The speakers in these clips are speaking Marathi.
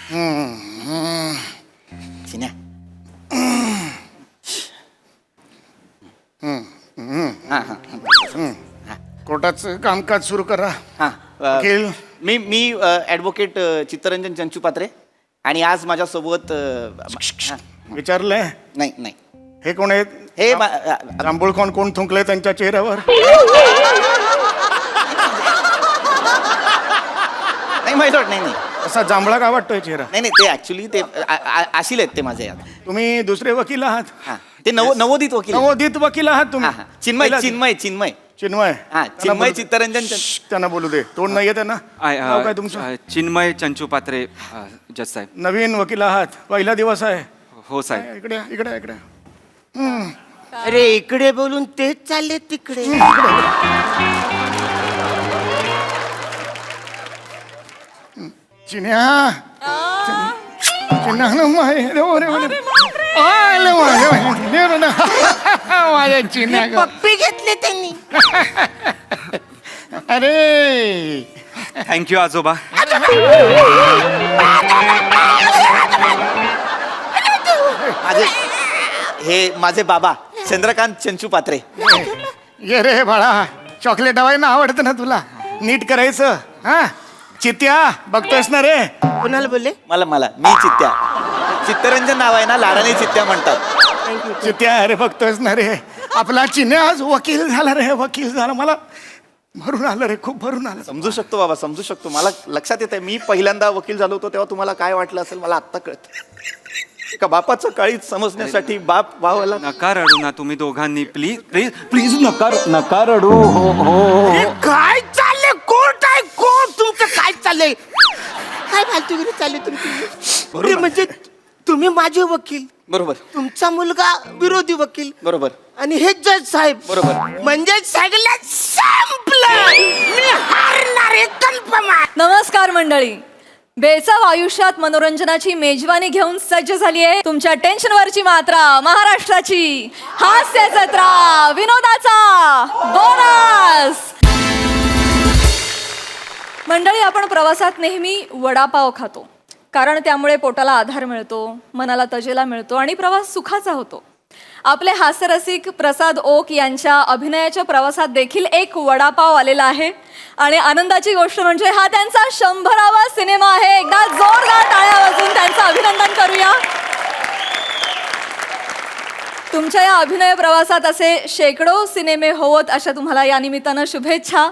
चिन्या कोर्टाचं कामकाज सुरू करा. हां वकील. मी ॲडव्होकेट चित्तरंजन चंचूपात्रे आणि आज माझ्यासोबत विचारलंय नाही नाही हे कोण आहेत? हे जांभूळ कोण थुंकले त्यांच्या चेहऱ्यावर? नाही माहिती नाही नाही असा जांभळा का वाटतोय चेहरा? नाही नाही ते ऍक्च्युली ते आशील आहेत ते माझे. तुम्ही दुसरे वकील आहात? हां ते नवोदित वकील. नवोदित वकील आहात तुम्ही? चिन्मय चिन्मय चिन्मय चिन्मय. हां चिन्मय चित्तरंजन त्यांना बोलू दे. तोंड नाहीये त्यांना. नाव काय तुमचं? चिन्मय चंचूपात्रे जज साहेब. नवीन वकील आहात, पहिला दिवस आहे. हो साहेब. इकडे इकडे इकडे. अरे इकडे बोलून तेच चालले तिकडे. चिन्या चिन्या माझ्या चिन्या. पप्पी घेतले त्यांनी. अरे थँक्यू आजोबा. माझे बाबा चंद्रकांत चंचूपात्रे. ये रे बाळा, चॉकलेट हवाय ना, आवडतं ना तुला? नीट करायचं. हा चित्या बघतोयस ना रे? कोणाला बोलले? मला मी चित्त्या. चित्तरंजन नाव आहे ना, लाडाने चित्त्या म्हणतात. चित्या अरे बघतोयस ना रे, आपला चिन्या आज वकील झाला रे, वकील झाला. मला भरून आलं रे, खूप भरून आलं. समजू शकतो बाबा, समजू शकतो. मला लक्षात येत आहे, मी पहिल्यांदा वकील झालो होतो तेव्हा तुम्हाला काय वाटलं असेल मला आत्ता कळत. एका बापाचं काळीच समजण्यासाठी बाप भावाला. नका रडू ना तुम्ही दोघांनी, प्लीज प्लीज प्लीज नका रडू. हो हो काय चाललंय? कोर्ट आहे कोर्ट. तुमचं काय चाललंय? काय फालतूगिरी चालली तुमची? अरे म्हणजे तुम्ही माझे वकील, बरोबर, तुमचा मुलगा विरोधी वकील, बरोबर, आणि हे जज साहेब, बरोबर. म्हणजे सगळं संपलं. मी हारणार आहे, कन्फर्म आहे. नमस्कार मंडळी. बेसाव आयुष्यात मनोरंजनाची मेजवानी घेऊन सज्ज झाली आहे तुमच्या टेन्शनवरची मात्रा, महाराष्ट्राची हास्य जत्रा, विनोदाचा बोनस. मंडळी, आपण प्रवासात नेहमी वडापाव खातो, कारण त्यामुळे पोटाला आधार मिळतो, मनाला तजेला मिळतो आणि प्रवास सुखाचा होतो. आपले हास्यरसिक प्रसाद ओक यांच्या अभिनयाच्या प्रवासात देखील एक वडापाव आलेला आहे आणि आनंदाची गोष्ट म्हणजे हा त्यांचा 100वा सिनेमा आहे. एकदा जोरदार टाळ्या वाजवून त्यांचं अभिनंदन करूया. तुमच्या या अभिनय प्रवासात असे शेकडो सिनेमे होवत अशा तुम्हाला या निमित्तानं शुभेच्छा.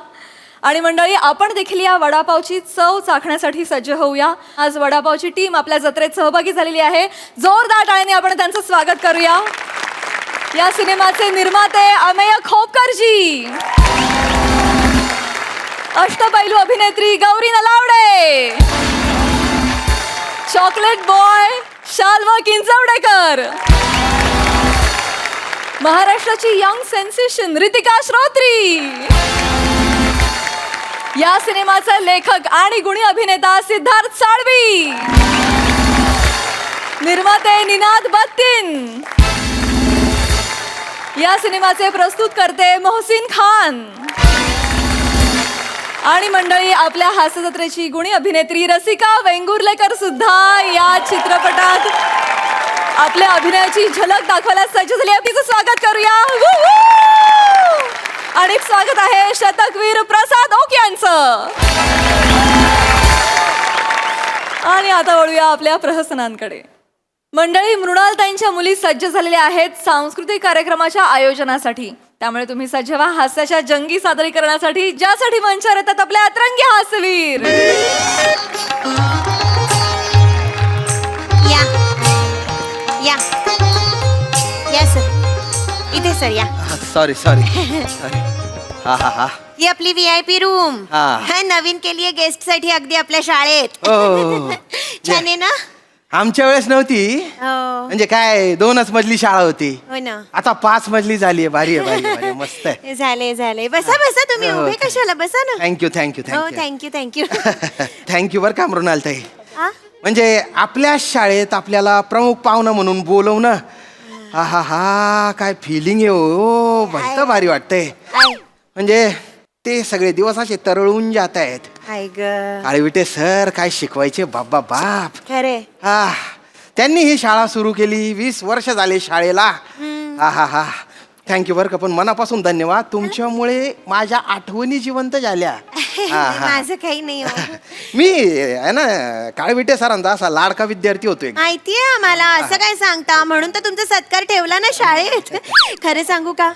आणि मंडळी, आपण देखील या वडापावची चव चाखण्यासाठी सज्ज होऊया. आज वडापावची टीम आपल्या जत्रेत सहभागी झालेली आहे. जोरदार टाळ्याने आपण त्यांचं स्वागत करूया. या सिनेमाचे निर्माते अमेय खोपकरजी, अष्टपैलू अभिनेत्री गौरी नलावडे, चॉकलेट बॉय शाल्व किंजवडेकर, महाराष्ट्राची यंग सेन्सेशन रितिका श्रोत्री, या सिनेमाचे लेखक आणि गुणी अभिनेता सिद्धार्थ साळवी, निर्माते निनाद बत्तीन, या सिनेमाचे प्रस्तुत करते मोहसिन खान, आणि मंडळी, आपल्या हास्य जत्रेची गुणी अभिनेत्री रसिका वेंगुर्लेकर सुद्धा या चित्रपटात आपल्या अभिनयाची झलक दाखवायला सज्ज झाली आहे. तिचं स्वागत करूया. आणि स्वागत आहे शतकवीर प्रसाद ओक यांचं. आणि आता वळूया आपल्या प्रहसनांकडे. मंडळी, मृणालताईंच्या मुली सज्ज झालेल्या आहेत सांस्कृतिक कार्यक्रमाच्या आयोजनासाठी. त्यामुळे तुम्ही सज्ज व्हा हास्याच्या जंगी सादरीकरणासाठी, ज्यासाठी मंचावर येतात आपले अतरंगी हास्यवीर. या या या सर, इथे सर या. सॉरी हा हा हा. ही आपली VIP रूम. हा. नवीन केली आहे गेस्ट साठी, अगदी आपल्या शाळेत. छान आहे ना? आमच्या वेळेस नव्हती, हो. म्हणजे काय 2च मजली शाळा होती. हो ना. आता 5 मजली झाली आहे. भारी आहे, भारी आहे, मस्त आहे. झाले बसा बसा, तुम्ही हो, उभे okay. कशाला, बसा ना. थँक्यू थँक्यू हो थँक्यू थँक्यू थँक्यू बरं का मृणालताई. हा? म्हणजे आपल्या शाळेत आपल्याला प्रमुख पाहुणा म्हणून बोलवणं, हा हा हा, काय फिलिंग आहे हो. मस्त भारी वाटतंय. म्हणजे ते सगळे दिवस असे तरळून जात आहेत. हाय ग काळविटे सर काय शिकवायचे बाबा बाप. खरे त्यांनी ही शाळा सुरू केली, 20 वर्ष झाले शाळेला. हा हा हा थँक्यू बरं का, पण मनापासून धन्यवाद. तुमच्यामुळे माझ्या आठवणी जिवंत झाल्या. माझं काही नाही हो. मी आहे ना काळविटे सरांचा असा लाडका विद्यार्थी होतो एक. माहितीये आम्हाला, असं काय सांगता, म्हणून तर तुमचा सत्कार ठेवला ना शाळेत. खरं सांगू का,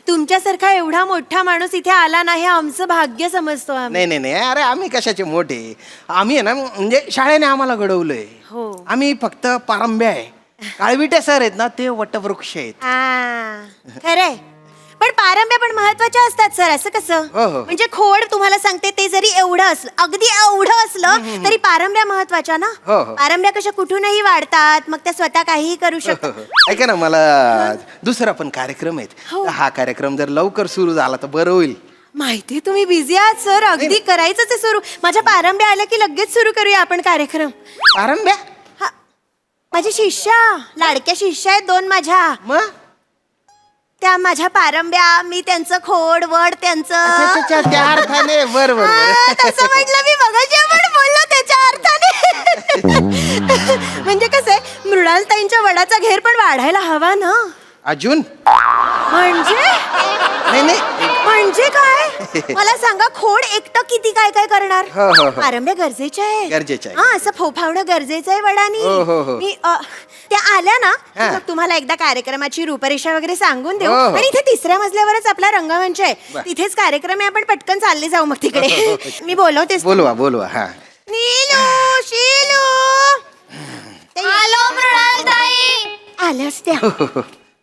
तुमच्यासारखा एवढा मोठा माणूस इथे आला नाही आमचं भाग्य समजतो आम्ही. नाही नाही नाही, अरे आम्ही कशाचे मोठे, आम्ही आहे ना म्हणजे शाळेने आम्हाला घडवलंय. हो. आम्ही फक्त पारंब्या आहे. काळविटे सर आहेत ना ते वटवृक्ष आहेत. खरंय, पण पारंब्या पण महत्वाच्या असतात सर. असं कसं? हो, हो. म्हणजे खोड तुम्हाला सांगते, ते जरी एवढं असलं, अगदी एवढं असलं तरी पारंब्या महत्वाच्या ना. हो, हो. पारंब्या कशा कुठूनही वाढतात, मग त्या स्वतः काहीही करू शकतात. ऐका ना, मला दुसरा पण कार्यक्रम आहेत. हो. तर हा कार्यक्रम जर लवकर सुरू झाला तर बरं होईल. माहिती तुम्ही बिझी आहात सर, अगदी करायचंच आहे सुरू. माझ्या पारंब्या आल्या की लगेच सुरू करूया आपण कार्यक्रम. पारंब्या हा, माझी शिष्या, लाडक्या शिष्या आहेत 2 माझ्या. मग त्या माझ्या पारंब्या, मी त्यांचं खोड वड त्यांचं. अच्छा, त्या अर्थाने बरोबर. तसं म्हटलं मी मगाशी आपण बोललो त्याच्या अर्थाने. म्हणजे कसं आहे, मृणालताईंच्या वडाचा घेर पण वाढायला हवा ना. अजून म्हणजे नाही नाही. म्हणजे काय मला सांगा, खोड एकटं किती काय काय करणार. हो, हो, हो. पारंब्या गरजेच्या आहे. गरजेचं आहे. हा, असं फोफावणं गरजेचं आहे वडानी. हो, हो, हो. मी त्या आल्या ना की हा. मग तुम्हाला एकदा कार्यक्रमाची रूपरेषा वगैरे सांगून देऊ. हो, हो. आणि इथे 3ऱ्या मजल्यावरच आपला रंगमंच आहे. तिथेच कार्यक्रम आहे, आपण पटकन चालले जाऊ मग तिकडे. मी बोलवतेच. बोलवा हा. नीलू, शीलू, आलो मृणालताई. आल्यास त्या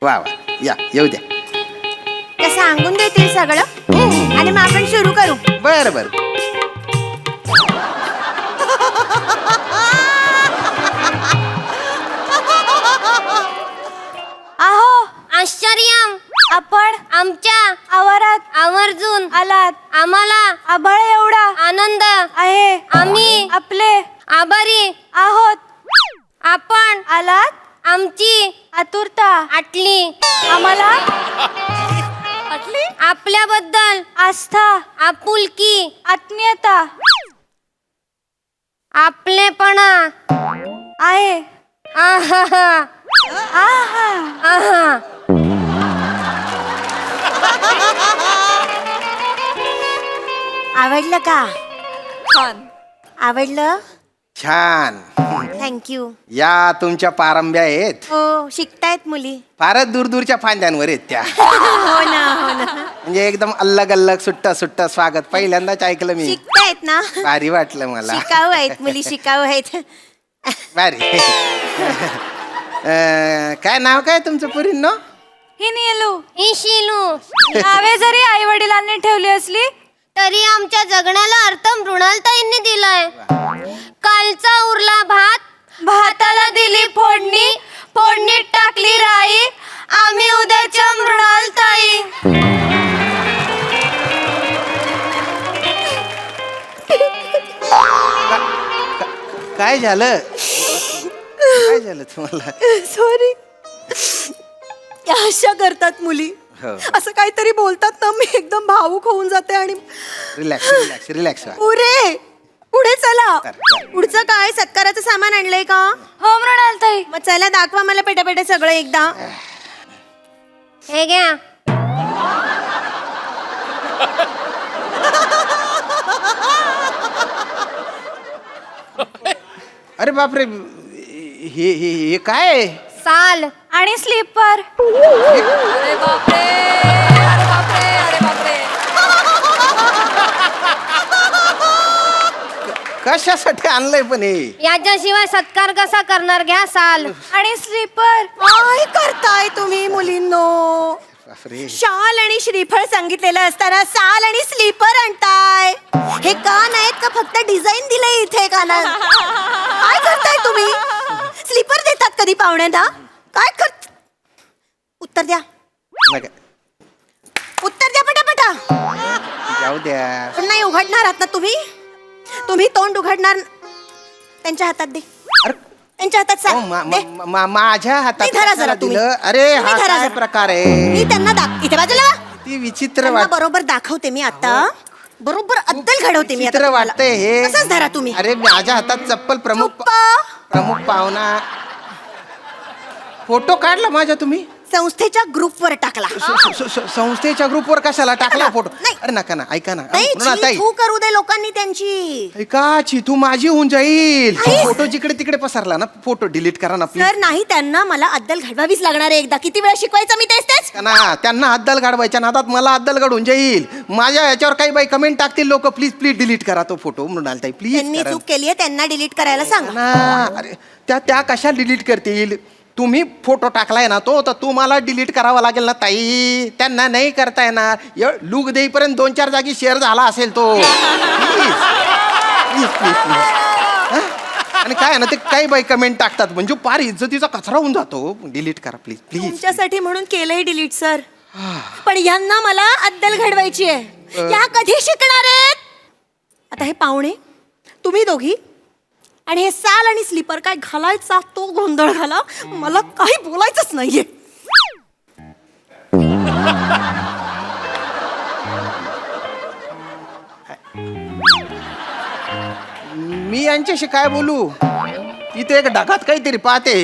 वा वा, या येऊ द्या. त्या सांगून देतील सगळं आणि मग आपण सुरू करू. बरं बरं. आहो आश्चर्य, आपण आमच्या आवारात आवर्जून आलात. आम्हाला आभाळ एवढा आनंद आहे. आम्ही आपले आभारी आहोत. आपण आलात, आमची आतुरता आटली. आम्हाला आपल्याबद्दल आस्था, आपुलकी, आत्मीयता, आपलेपणा आहे. आहा आहा आहा. आवडलं का? छान. आवडलं? छान. थँक्यू. या तुमच्या पारंब्या आहेत. हो, शिकतायत मुली. फारच दूरदूरच्या फांद्यांवर आहेत त्या. हो ना, हो ना. म्हणजे एकदम अल्लग अल्लग सुट्टा स्वागत पहिल्यांदाच ऐकलं मी. शिकतायत ना. भारी वाटलं मला. शिकाऊ आहेत मुली, शिकाऊ आहेत. भारी. काय नाव काय तुमचं पुरींनो? ही नीलू, ही शीलू. नावे जरी आई वडिलांनी ठेवली असली तरी आमच्या जगण्याला अर्थ मृणालताईंनी दिलाय. कालचा उरला भात, भाताला दिली फोडणी, फोडणीत टाकली राई, आम्ही उद्याच्या मृणालताई. काय झालं? काय झालं तुम्हाला? सॉरी. अशा करतात मुली, हो. असं काहीतरी बोलतात ना, मी एकदम भावूक होऊन जाते. आणि रिलॅक्स व्हा. पुढे चला. कर. पुढचं काय, सत्काराचं सामान आणलंय का? हो मृणालताई. मग चला दाखवा मला पेटापेटा सगळं एकदा. हे घ्या. अरे बापरे, हे काय? साल आणि स्लीपर. अरे बापरे, अरे बापरे, अरे बापरे. कशासाठी आणलंय पण हे? याच्याशिवाय सत्कार कसा करणार? घ्या साल आणि स्लीपर. काय करताय तुम्ही मुलींनो? बापरे. शाल आणि श्रीफळ सांगितलेलं असताना साल आणि स्लीपर आणताय. हे कान आहेत का फक्त डिझाईन दिलंय इथे कानात? काय करताय तुम्ही? स्लीपर देतात कधी पाहुण्यांना? काय कर? उत्तर द्या, नका. उत्तर द्या पटापटा. जाऊ द्या. पण नाही उघडणार आहात ना तुम्ही? तुम्ही तोंड उघडणार? त्यांच्या हातात दे. अरे, त्यांच्या हातात अहो, माझ्या हातात नाही, धरा जरा कशाला तुम्ही. दिलं? अरे तुम्ही हा धरा काय जरा. प्रकार मी आहे? त्यांना इथे बाजूला वा. ती विचित्र त्यांना वाट. बरोबर दाखवते मी आता. बरोबर अद्दल घडवते मी आता चित्र तुम्हाला. वाटतंय हे. असंच धरा तुम्ही. अरे माझ्या हातात चप्पल चुप्प. प्रमुख पाहुणा. फोटो काढला माझ्या तुम्ही संस्थेच्या ग्रुपवर टाकला. संस्थेच्या ग्रुपवर कशाला टाकला फोटो? नाही. अरे नका ना, ऐका ना. नाही, मृणालताई, तू करू दे लोकांनी त्यांची. ऐका, चिथू माझी होऊन जाईल. नाही. फोटो जिकडे तिकडे पसरला ना, फोटो डिलीट करा ना प्लीज. सर नाही, त्यांना मला अद्दल घडवावीच लागणार आहे एकदा. किती वेळा शिकवायचं मी तेच. ना त्यांना अद्दल गाडवायच्या नादात मला अद्दल गाडून जाईल. माझ्या याच्यावर काही बाई कमेंट टाकतील लोक, प्लीज प्लीज डिलीट करा तो फोटो. मृणालताई त्यांनी प्लीज चूक केली आहे, त्यांना डिलीट करायला सांगा. ना. अरे त्या कशा डिलीट करतील? तुम्ही फोटो टाकलाय ना तो, तर तुम्हाला डिलीट करावा लागेल ना ताई. त्यांना नाही करता येणार. लुक देईपर्यंत 2-4 जागी शेअर झाला असेल तो. Please please please please. आणि काय आहे ना, ते काही बाई कमेंट टाकतात म्हणजे पार इज्जतीचा कचरा होऊन जातो. डिलीट करा प्लीज प्लीज. तुमच्यासाठी म्हणून केलंय डिलीट सर. पण यांना मला अद्दल घडवायची आहे. या कधी शिकणार आहेत? आता हे पाहुणे, तुम्ही दोघी आणि हे साल आणि स्लीपर काय घालायचा तो गोंधळ घाला. मला काही बोलायचंच नाहीये. मी यांच्याशी काय बोलू? इथे एक ढगात काहीतरी पाहते.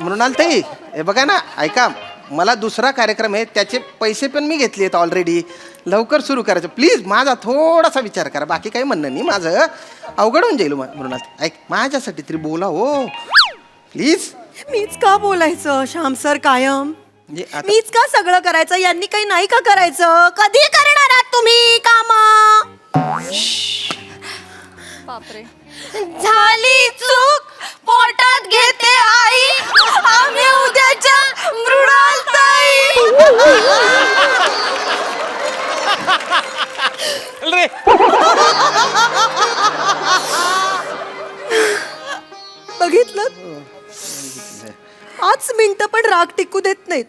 मृणालताई, हे बघा ना, ऐका, मला दुसरा कार्यक्रम आहे, त्याचे पैसे पण मी घेतले आहेत ऑलरेडी. लवकर सुरू करायचं प्लीज. माझा थोडासा विचार करा. बाकी काही म्हणणं नाही माझं. अवघड होऊन जाईल मृणालताई. ऐक, माझ्यासाठी तरी बोला हो प्लीज. मीच का बोलायचं श्याम सर कायम? म्हणजे आता मीच का सगळं करायचं? यांनी काही नाही का करायचं? कधी करणार आहात तुम्ही काम? बापरे. झाली चूक पोटात घेते आई, आम्ही उद्याच्या मृणालताई. बघितलं? 5 मिनिटं पण राग टिकू देत नाहीत.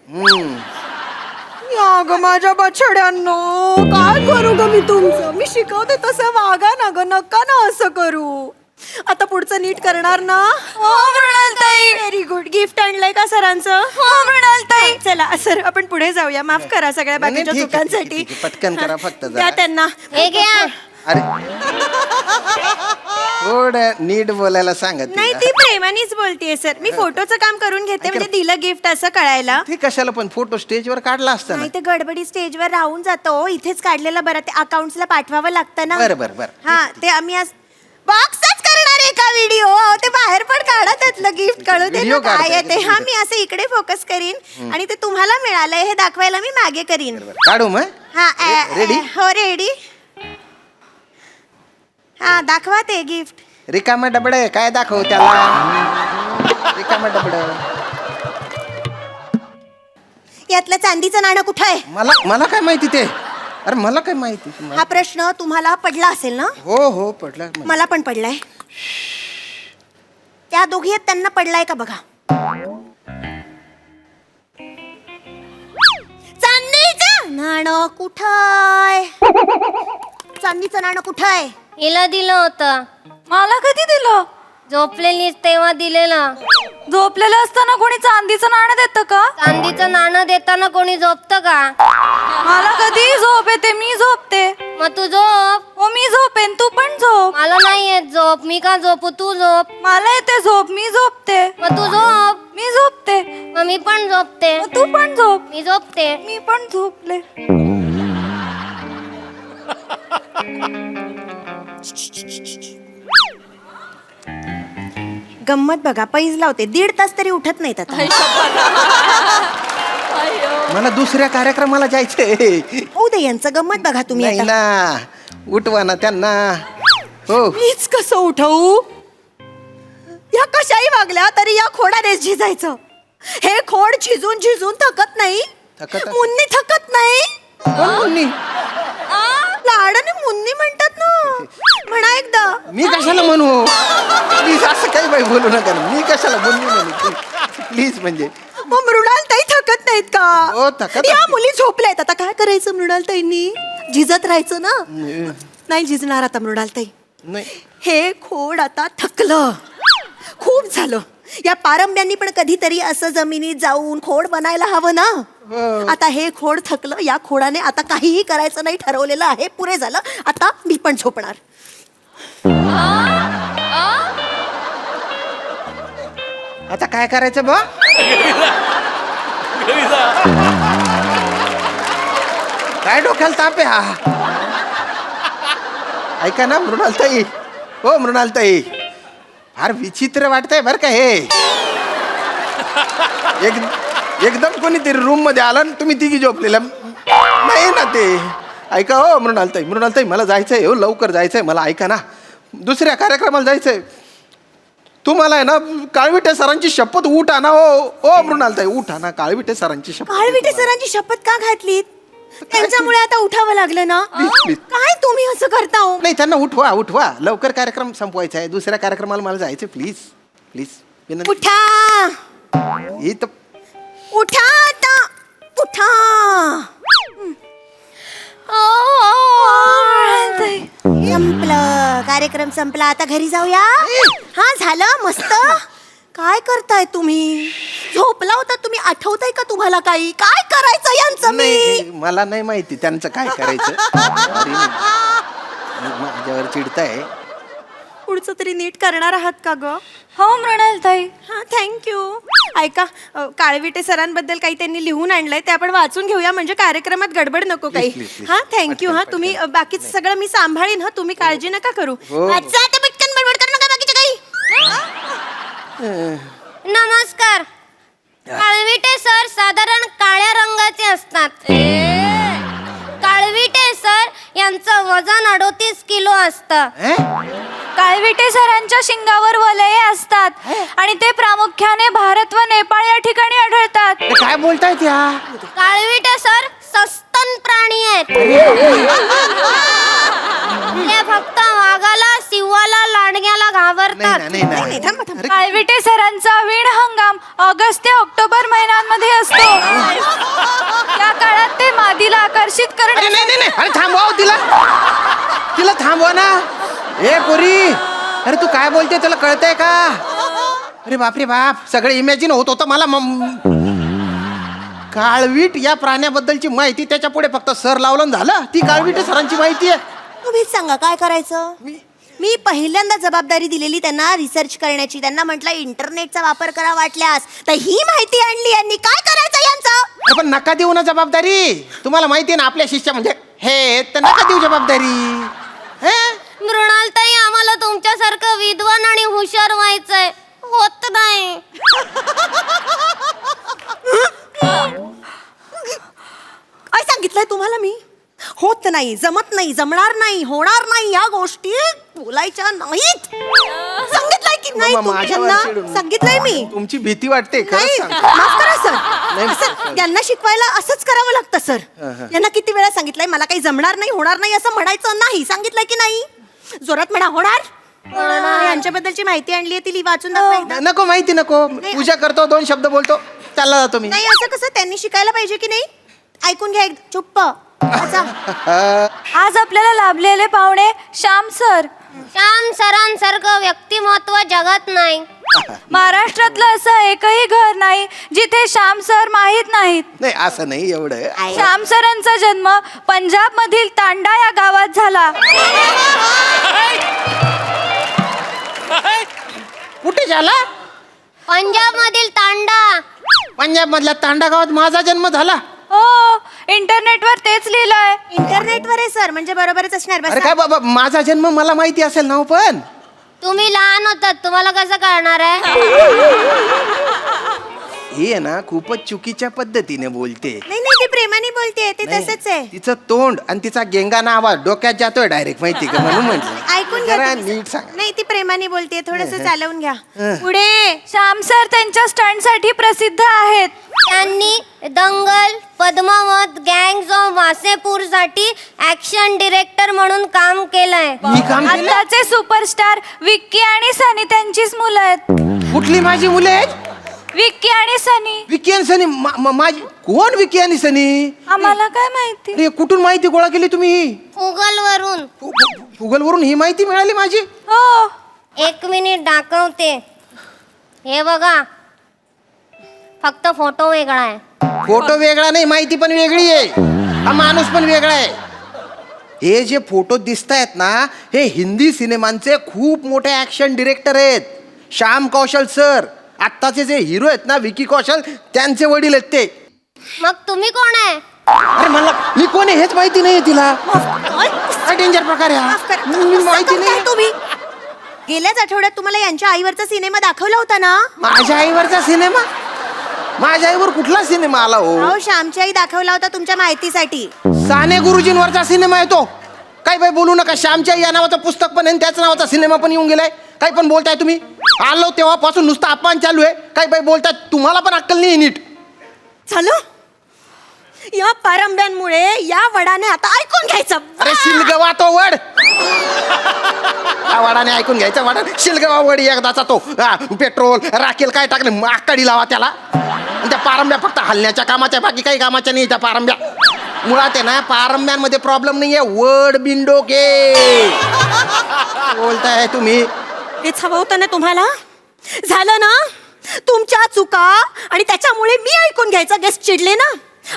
या ग माझ्या बछड्यांनो, काय करू ग मी तुमचं? मी शिकवते तसं वागा ना ग, नका ना असं करू. आता पुढचं नीट करणार ना? हो मृणालताई. Very good. गिफ्ट आणलंय का सरांचं? हो मृणालताई. चला सर, आपण पुढे जाऊया. माफ करा सगळ्या नाही, बाकीच्या ठीक आहे, चुकांसाठी. ठीक आहे, पटकन करा फक्त जरा. द्या त्यांना. हे घ्या. अरे थोडं नीट बोलायला सांगत. नाही, ती प्रेमानेच बोलतेय सर. मी फोटोचं काम करून घेते म्हणजे दिलं गिफ्ट असं कळायला. ते कशाला पण फोटो स्टेजवर काढला असता ना. नाही तर गडबडी स्टेजवर राहून जातो. इथेच काढलेलं बरं. ते अकाउंट्सला पाठवावं लागतं ना. बरं. हा, ते आम्ही आज बॉक्सच करणार आहे का व्हिडिओ? ते बाहेर पण काढा त्यातलं गिफ्ट. कळू दे ना Video काय काढताय आहे ते. का? हा, मी असं इकडे फोकस करीन आणि ते तुम्हाला मिळालंय हे दाखवायला मी मागे करीन. काढू मग. हा, रेडी? हो रेडी. हा, दाखवा ते गिफ्ट. रिकामा डबड काय दाखव त्याला? रिकामा डबड. यातलं चांदीचं नाणं कुठं आहे? मला काय माहिती ते? अरे मला काय माहिती? हा प्रश्न तुम्हाला पडला असेल ना? हो पडला. मला पण पडलाय. त्या दोघी आहेत, त्यांना पडलाय का बघा. चांदीचं नाणं कुठंय? चांदीचं नाणं कुठंय? हिला दिलं होतं. मला कधी दिलं? झोपलेलीच तेव्हा दिलेलं. झोपलेलं असताना कोणी चांदीचं नाणं देतं का? चांदीचं नाणं देताना कोणी झोपतं का? मला कधी झोप येते, मी झोपते. मग तू झोप. हो, मी झोपेन, तू पण झोप. मला नाही येत झोप. मी का झोपू? तू झोप. मला येते झोप, मी झोपते. मग तू झोप. मी झोपते. मग मी पण झोपते. मग तू पण झोप. मी झोपते. मी पण झोपले. गंमत बघा, पैज लावते. 1.5 तास तरी उठत नाहीत आता. मला दुसऱ्या कार्यक्रमाला जायचंय. होऊ दे यांचं. गंमत बघा तुम्ही नाही आता. ना, उठवा ना त्यांना. हो मीच कसं उठवू? या कशाही वागल्या तरी या खोडानेच झिजायचं. हे खोड झिजून झिजून थकत नाही. थकत असेल. मुन्नी थकत नाही. कोण मुन्नी? लाडाने मुन्नी म्हणतात ना. म्हणा एकदा. मी कशाला म्हणू? प्लीज असं काही बाई बोलू नका ना. मी कशाला मुन्नी म्हणू? प्लीज म्हणजे. मग मृणालताई थकत नाहीत का? हो, थकत या असतील. मुली झोपल्यात. आता काय करायचं मृणालताईंनी? झिजत राहायचं ना. नाही झिजणार आता मृणालताई. नाही. हे खोड आता थकलं. खूप झालं. या पारंब्यांनी पण कधीतरी असं जमिनीत जाऊन खोड बनायला हवं ना. आता हे खोड थकलं, या खोडाने आता काहीही करायचं नाही ठरवलेलं आहे, पुरे झालं. आता मी पण झोपणार. आता काय करायचं बा? काय डोक्याला ताप आहे हा? ऐका ना मृणालताई, हो मृणालताई, फार विचित्र वाटतंय बरं का हे. एकदम कोणीतरी रूम मध्ये आला ना, तुम्ही तिघी झोपलेला नाही ना ते. ऐका हो मृणालताई, मृणालताई मला जायचंय हो, लवकर जायचंय मला. ऐका ना, दुसऱ्या कार्यक्रमाला जायचंय. तुम्हाला आहे ना काळविटे सरांची शपथ उठ आणा हो. ओ मृणालताई उठ आणा, काळविटे सरांची शपथ. काळविटे सरांची शपथ का घातलीत? त्यांच्यामुळे आता उठावं लागलं ना. please. काय तुम्ही असं करता हो? नाही त्यांना उठवा उठवा, लवकर कार्यक्रम संपवायचा आहे. दुसऱ्या कार्यक्रमाला मला जायचं. प्लीज प्लीज विनंती. उठा ही तर उठा आता, उठा. संपलं, कार्यक्रम संपला. आता घरी जाऊया. हा झालं मस्त. काय करताय तुम्ही? झोपला होता तुम्ही, आठवताय का तुम्हाला काही? काय करायचं यांचं? नाही, मी मला नाही माहिती त्यांचं काय करायचं. Sorry, माझ्यावर चिडताय. पुढचं तरी नीट करणार आहात का ग? हो मृणालताई. हा थँक्यू. ऐका, काळविटे सरांबद्दल काही त्यांनी लिहून आणलंय, ते आपण वाचून घेऊया, म्हणजे कार्यक्रमात गडबड नको काही. Please, please. हा थँक्यू. हा पटकन, तुम्ही बाकीचं सगळं मी सांभाळीन. हा तुम्ही काळजी नका करू. हो. वाचा आता पटकन, बडबड करू नका बाकीचं काही. नमस्कार. काळविटे सर साधारण काळ्या रंगाचे असतात. काळविटे सर यांचं वजन 38 किलो असतं. काळविटे सरांच्या शिंगावर वलये असतात आणि ते प्रामुख्याने भारत व नेपाळ या ठिकाणी आढळतात. हे काय बोलताय त्या? काळविटे सर सस्तन प्राणी आहेत. ते फक्त वाघाला, सिंहाला, लांडग्याला घाबरतात. नाही ना. नाही, थांबा, थांबा. काळविटे सरांचा वीण हंगाम ऑगस्ट ते ऑक्टोबर महिन्यांमध्ये असतो. या काळात ते मादीला आकर्षित अरे करण्यासाठी नाही नाही नाही, अरे थांबवा हो तिला, तिला थांबवा ना. ए पोरी, अरे तू काय बोलते, तुला कळतंय का? अरे बापरे बाप, सगळं इमॅजिन होत होतं मला. काळवीट या प्राण्याबद्दलची माहिती त्याच्या पुढे फक्त सर लावलं झालं. ती काळवीट सरांची माहिती आहे. तुम्हीच सांगा काय करायचं. मी पहिल्यांदा जबाबदारी दिलेली त्यांना रिसर्च करण्याची. त्यांना म्हटलं इंटरनेटचा वापर करा वाटल्यास, तर ही माहिती आणली यांनी. काय करायचं यांचं? अरे पण नका देऊ ना जबाबदारी. तुम्हाला माहिती आहे ना आपल्या शिष्य म्हणजे हे, तर नका देऊ जबाबदारी. हे मृणालताई, आम्हाला तुमच्यासारखं विद्वान आणि हुशार व्हायचंय, होत नाही. काय सांगितलंय तुम्हाला मी? होत नाही, जमत नाही, जमणार नाही, होणार नाही, या गोष्टी बोलायच्या नाहीत. सांगितलंय की नाही माझ्यावर त्यांना? चिडून. सांगितलंय मी. तुमची भीती वाटते खरंच नाही, सांग. माफ करा सर. नाही, असं त्यांना शिकवायला असंच करावं लागतं सर. यांना किती वेळा सांगितलंय मला काही जमणार नाही, होणार नाही असं म्हणायचं नाही. सांगितलंय की नाही? जोरात म्हणा, होणार. यांच्याबद्दलची माहिती आणली आहे, ती वाचून दाखवा एकदा. नको माहिती नको. पूजा करतो, 2 शब्द बोलतो, चालला जातो मी. नाही, असं कसं? त्यांनी शिकायला पाहिजे की नाही? ऐकून घ्या एकदा. चुप्प. वाचा. आज आपल्याला लाभलेले पाहुणे श्याम सर. श्याम सरांसारखं व्यक्तिमत्व जगात नाही. महाराष्ट्रातलं असं एकही घर नाही जिथे श्याम सर माहीत नाहीत. नाही असं नाही एवढं. श्याम सरांचा जन्म पंजाब मधील तांडा या गावात झाला. कुठे झाला? पंजाब मधील तांडा. पंजाब मधल्या तांडा गावात माझा जन्म झाला. हो, इंटरनेटवर तेच लिहिलंय. इंटरनेटवर आहे सर, म्हणजे बरोबरच असणार. अरे बस काय बाबा, माझा जन्म मला माहिती असेल ना हो. पण तुम्ही लहान होतात, तुम्हाला कसं कळणार आहे? ही आहे ना खूपच चुकीच्या पद्धतीने बोलते. नाही नाही, ती प्रेमाने बोलते, ते नाही, तसंच आहे. तिचं तोंड आणि तिचा गेंगाना आवाज डोक्यात जातोय डायरेक्ट, माहिती का? म्हणून म्हटलं ऐकून घ्या जरा तुम्ही. नीट सांग. नाही, ती प्रेमाने बोलते, थोडस चालवून घ्या. पुढे श्याम सर त्यांच्या स्टंट साठी प्रसिद्ध आहेत. त्यांनी दंगल, पद्मावत, गँग्स ऑफ वासेपूर साठी ऍक्शन डिरेक्टर म्हणून काम केलंय. मी काम केलं? आताचे सुपरस्टार विक्की आणि सनी त्यांचीच मुलं आहेत. कुठली माझी मुले आहेत? विक्की आणि सनी. विकी आणि सनी? माझी कोण विकी आणि सनी? आम्हाला काय माहिती? अरे कुठून माहिती गोळा केली तुम्ही? गुगल वरून. गुगल वरून ही माहिती मिळाली माझी? हो, 1 मिनिट दाखवते. हे बघा, फक्त फोटो वेगळा आहे. फोटो वेगळा नाही, माहिती पण वेगळी आहे, हा माणूस पण वेगळा आहे. हे जे फोटो दिसत आहेत ना, हे हिंदी सिनेमांचे खूप मोठे ऍक्शन डिरेक्टर आहेत. श्याम कौशल सर, आत्ताचे जे हिरो आहेत ना विकी कौशल, त्यांचे वडील आहेत ते. मग तुम्ही कोण आहे? अरे मला मी कोण आहे हेच माहिती नाही तिला. काय डेंजर प्रकार आहे माफ हा? करा. मी माहिती असं काय नाही. तुम्ही गेल्याच आठवड्यात तुम्हाला यांच्या आईवरचा सिनेमा दाखवला होता ना? माझ्या आईवरचा सिनेमा? माझ्या आईवर कुठला सिनेमा आला हो? अहो श्यामची आई दाखवला होता तुमच्या माहितीसाठी. साने गुरुजींवरचा सिनेमा आहे तो. काही बाई बोलू नका. श्यामच्या या नावाचं पुस्तक पण आहे आणि त्याच नावाचा सिनेमा पण येऊन गेलाय. काही पण बोलताय तुम्ही. आलो तेव्हापासून नुसतं अपमान चालू आहे. काही बाई बोलताय, तुम्हाला पण अक्कल नाही नीट. झालं या पारंब्यांमुळे या वडाने आता ऐकून घ्यायचं. अरे शिलगवा तो वड. या वडाने ऐकून घ्यायचा वडा. शिलगवा वड एकदाचा तो. पेट्रोल राखेल काय टाकलं आकाडी लावा त्याला. आणि त्या पारंब्या फक्त हलण्याच्या कामाच्या, बाकी काही कामाच्या नाही त्या पारंब्या. मुळात आहे ना पारंब्यांमध्ये प्रॉब्लेम नाहीये, वड बिंडोके बोलताय तुम्ही. हेच हवं होतं ना तुम्हाला? झालं ना तुमच्या चुका, आणि त्याच्यामुळे मी ऐकून घ्यायचं. गेस्ट चिडले ना,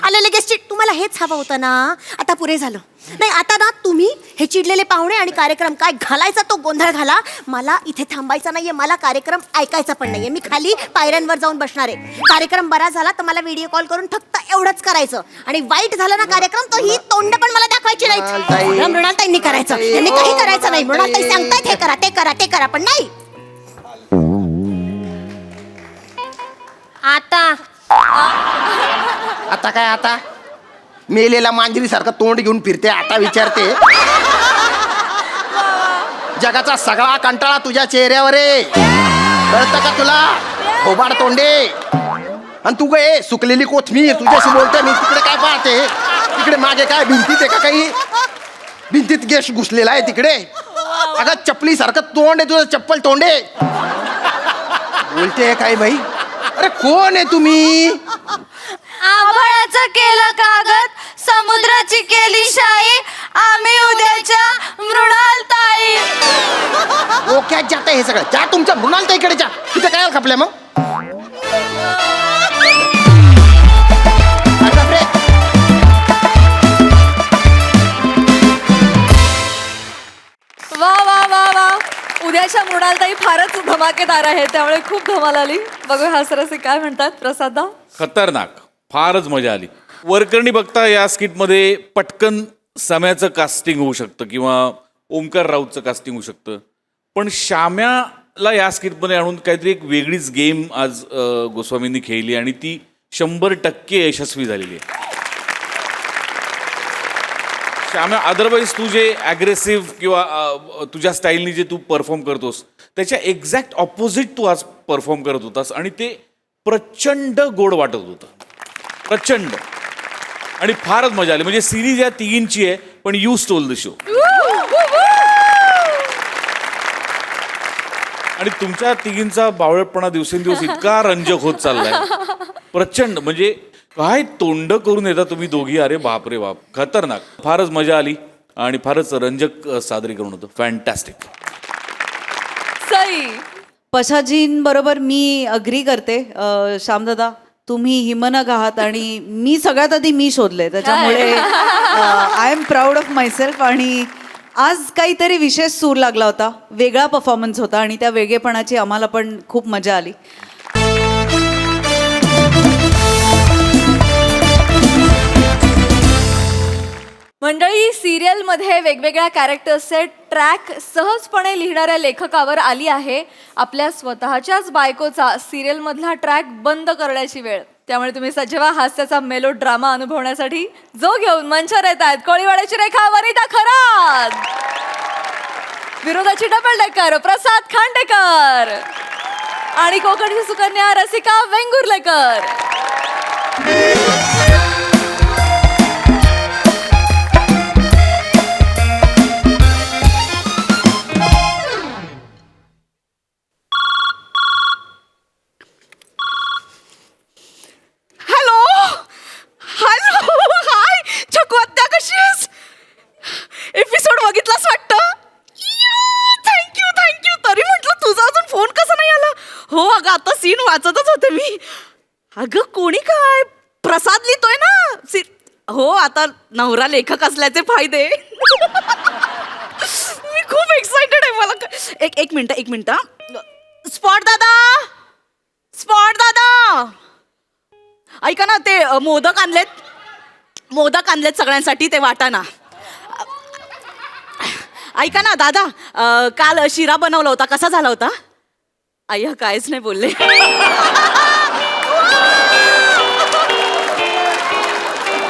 आलेले गेस्ट चिड. तुम्हाला हेच हवं होतं ना? आता पुरे झालं. नाही आता ना तुम्ही हे चिडलेले पाहुणे आणि कार्यक्रम काय घालायचा तो गोंधळ घाला. मला इथे थांबायचा नाहीये, मला कार्यक्रम ऐकायचा पण नाहीये. मी खाली पायऱ्यांवर जाऊन बसणार आहे. कार्यक्रम बरा झाला तर मला व्हिडिओ कॉल करून फक्त एवढंच करायचं, आणि वाईट झालं ना कार्यक्रम तर ही तोंड पण मला दाखवायची मृणालताई. नाही. मृणालताईंनी करायचं, यांनी काही करायचं नाही. मृणालताई सांगतायत हे करा ते करा ते करा, पण नाही. आता काय? आता मेलेला मांजरी सारखं तोंड घेऊन फिरते. आता विचारते. जगाचा सगळा कंटाळा तुझ्या चेहऱ्यावर आहे, कळतं का तुला? थोबाड तोंडे. आणि तू गे सुकलेली कोथमीर. तुझ्याशी बोलते मी. तिकडे काय पाहते? तिकडे मागे काय भिंतीत आहे का? काही भिंतीत गेश घुसलेला आहे तिकडे. अगं चपली सारखं तोंड आहे तुझं, चप्पल तोंडे. बोलते काय बाई? अरे कोण आहे तुम्ही? आभाळाचं केलं कागद, समुद्राची केली शाई, आम्ही उद्याच्या मृणालताई. डोक्यात जात हे सगळं. जा तुमच्या मृणालताईकडे जा. तिथे काय खपल्या मग? वा वा वा वा, उद्याच्या मृणालताई फारच धमाकेदार आहे, त्यामुळे खूप धमाल आली. बघूया हास्यरसिक काय म्हणतात. प्रसादा? खतरनाक, फारच मजा आली. वरकरणी बघता या स्किटमध्ये पटकन सम्याचं कास्टिंग होऊ शकतं किंवा ओमकार राऊतचं कास्टिंग होऊ शकतं, पण श्याम्याला या स्किटमध्ये आणून काहीतरी एक वेगळीच गेम आज गोस्वामींनी खेळली आणि ती 100% यशस्वी झालेली आहे. श्याम्या, अदरवाईज तू जे ॲग्रेसिव्ह किंवा तुझ्या स्टाईलनी जे तू परफॉर्म करतोस त्याच्या एक्झॅक्ट ऑपोजिट तू आज परफॉर्म करत होतास आणि ते प्रचंड गोड वाटत होतं. प्रचंड. आणि फारच मजा आली. म्हणजे सिरीज या तिघींची आहे, पण यू स्टोल द शो. आणि तुमच्या तिघींचा बावळटपणा दिवसेंदिवस इतका रंजक होत चाललाय. प्रचंड. म्हणजे काय तोंड करून येता तुम्ही दोघी. अरे बाप रे बाप, खतरनाक. फारच मजा आली आणि फारच रंजक सादरीकरण होतं. फॅन्टॅस्टिक. सई? पशाजींबरोबर मी अग्री करते. श्यामदादा, तुम्ही हिमनग आहात आणि मी सगळ्यात आधी मी शोधले, त्याच्यामुळे I am proud of myself. आणि आज काहीतरी विशेष सूर लागला होता, वेगळा परफॉर्मन्स होता आणि त्या वेगळेपणाची आम्हाला पण खूप मजा आली. मंडळी, सिरियलमध्ये वेगवेगळ्या कॅरेक्टर्सचे ट्रॅक सहजपणे लिहिणाऱ्या लेखकावर आली आहे आपल्या स्वतःच्याच बायकोचा सिरियलमधला ट्रॅक बंद करण्याची वेळ. त्यामुळे तुम्ही सजेवा हास्याचा मेलो ड्रामा अनुभवण्यासाठी जो घेऊन मंचावर येत आहेत कोळीवाड्याची रेखा वनिता खरात, विरोधाची डबल डेकर प्रसाद खांडेकर आणि कोकणची सुकन्या रसिका वेंगुर्लेकर. एपिसोड बघितलास वाटतं? Thank you thank you. तरी म्हटलं तुझा अजून फोन कसा नाही आला? हो अगं, आता सीन वाचतच होते मी. अगं कोणी काय प्रसाद लिहितोय ना. हो, आता नवरा लेखक असल्याचे फायदे. मी खूप एक्साइटेड आहे. मला एक मिनिट. स्पॉट दादा ऐका ना, ते मोदक आणलेत सगळ्यांसाठी, ते वाटा ना. ऐका ना दादा, काल शिरा बनवला होता, कसा झाला होता? अय्या, कायच नाही बोलले.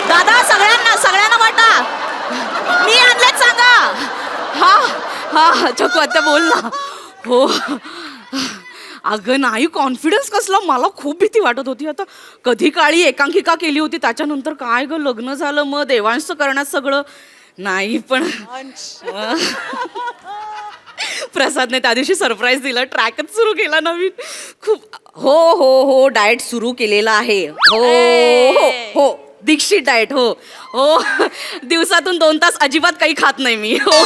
दादा सगळ्यांना वाटा. मी आणलेत सांगा. हा चकू आता बोल ना. हो अगं नाही, कॉन्फिडन्स कसला, मला खूप भीती वाटत होती. आता कधी काळी एकांकिका केली होती, त्याच्यानंतर काय ग लग्न झालं, मग देवांश करण्यात सगळं नाही. पण प्रसादने त्या दिवशी सरप्राईज दिला, ट्रॅकच सुरू केला नवीन. खूप हो डाएट सुरू केलेला आहे. हो दीक्षित डाएट. हो दिवसातून 2 तास अजिबात काही खात नाही मी. हो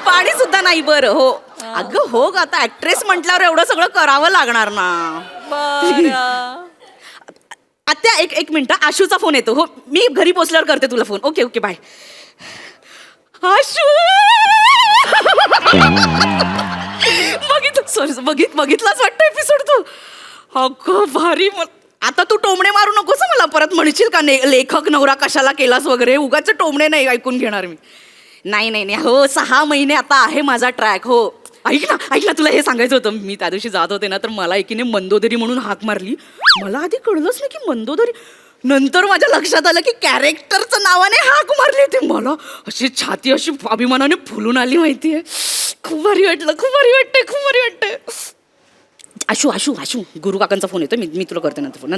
पाणी सुद्धा नाही. बरं हो. अगं हो ग, आता ऍक्ट्रेस म्हटल्यावर एवढं सगळं करावं लागणार ना. आत्या एक मिनिट, आशूचा फोन येतो. हो मी घरी पोचल्यावर करते तुला फोन. Okay bye. आशू बघितलाच वाटतं एपिसोड तू. अगं भारी. आता तू टोमणे मारू नकोस मला, परत म्हणशील का लेखक नवरा कशाला केलास वगैरे. उगाच टोमणे नाही ऐकून घेणार मी. नाही. हो 6 महिने आता आहे माझा ट्रॅक. हो ऐक ना, तुला हे सांगायचं होतं. मी त्या दिवशी जात होते ना, तर मला एकीने मंदोदरी म्हणून हाक मारली. मला आधी कळलंच नाही की मंदोदरी. नंतर माझ्या लक्षात आलं की कॅरेक्टरचं नावाने हाक मारली होती. मला अशी छाती अशी अभिमानाने फुलून आली माहितीये. खूप भारी वाटते. आशू गुरु काकांचा फोन येतो. मी तुला करते नंतर फोन.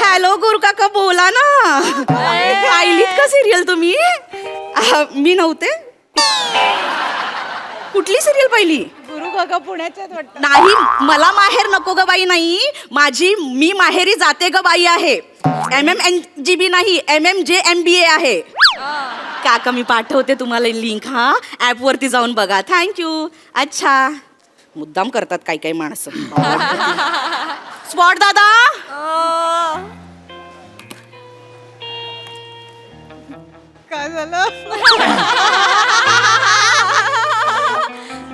हॅलो गुरु काका, बोला ना. पाहिलीत का सिरियल तुम्ही? मी नव्हते. कुठली सिरियल पाहिली? गुरु काका पुण्याच्यात वाटतं. नाही, मला माहेर नको ग बाई. नाही, मी माहेरी जाते ग बाई आहे. MMNGB नाही, MMJMBA आहे. काका मी पाठवते तुम्हाला लिंक. हा ऍप वरती जाऊन बघा. थँक्यू. अच्छा, मुद्दाम करतात काही माणसं. स्पॉट दादा. काय झालं?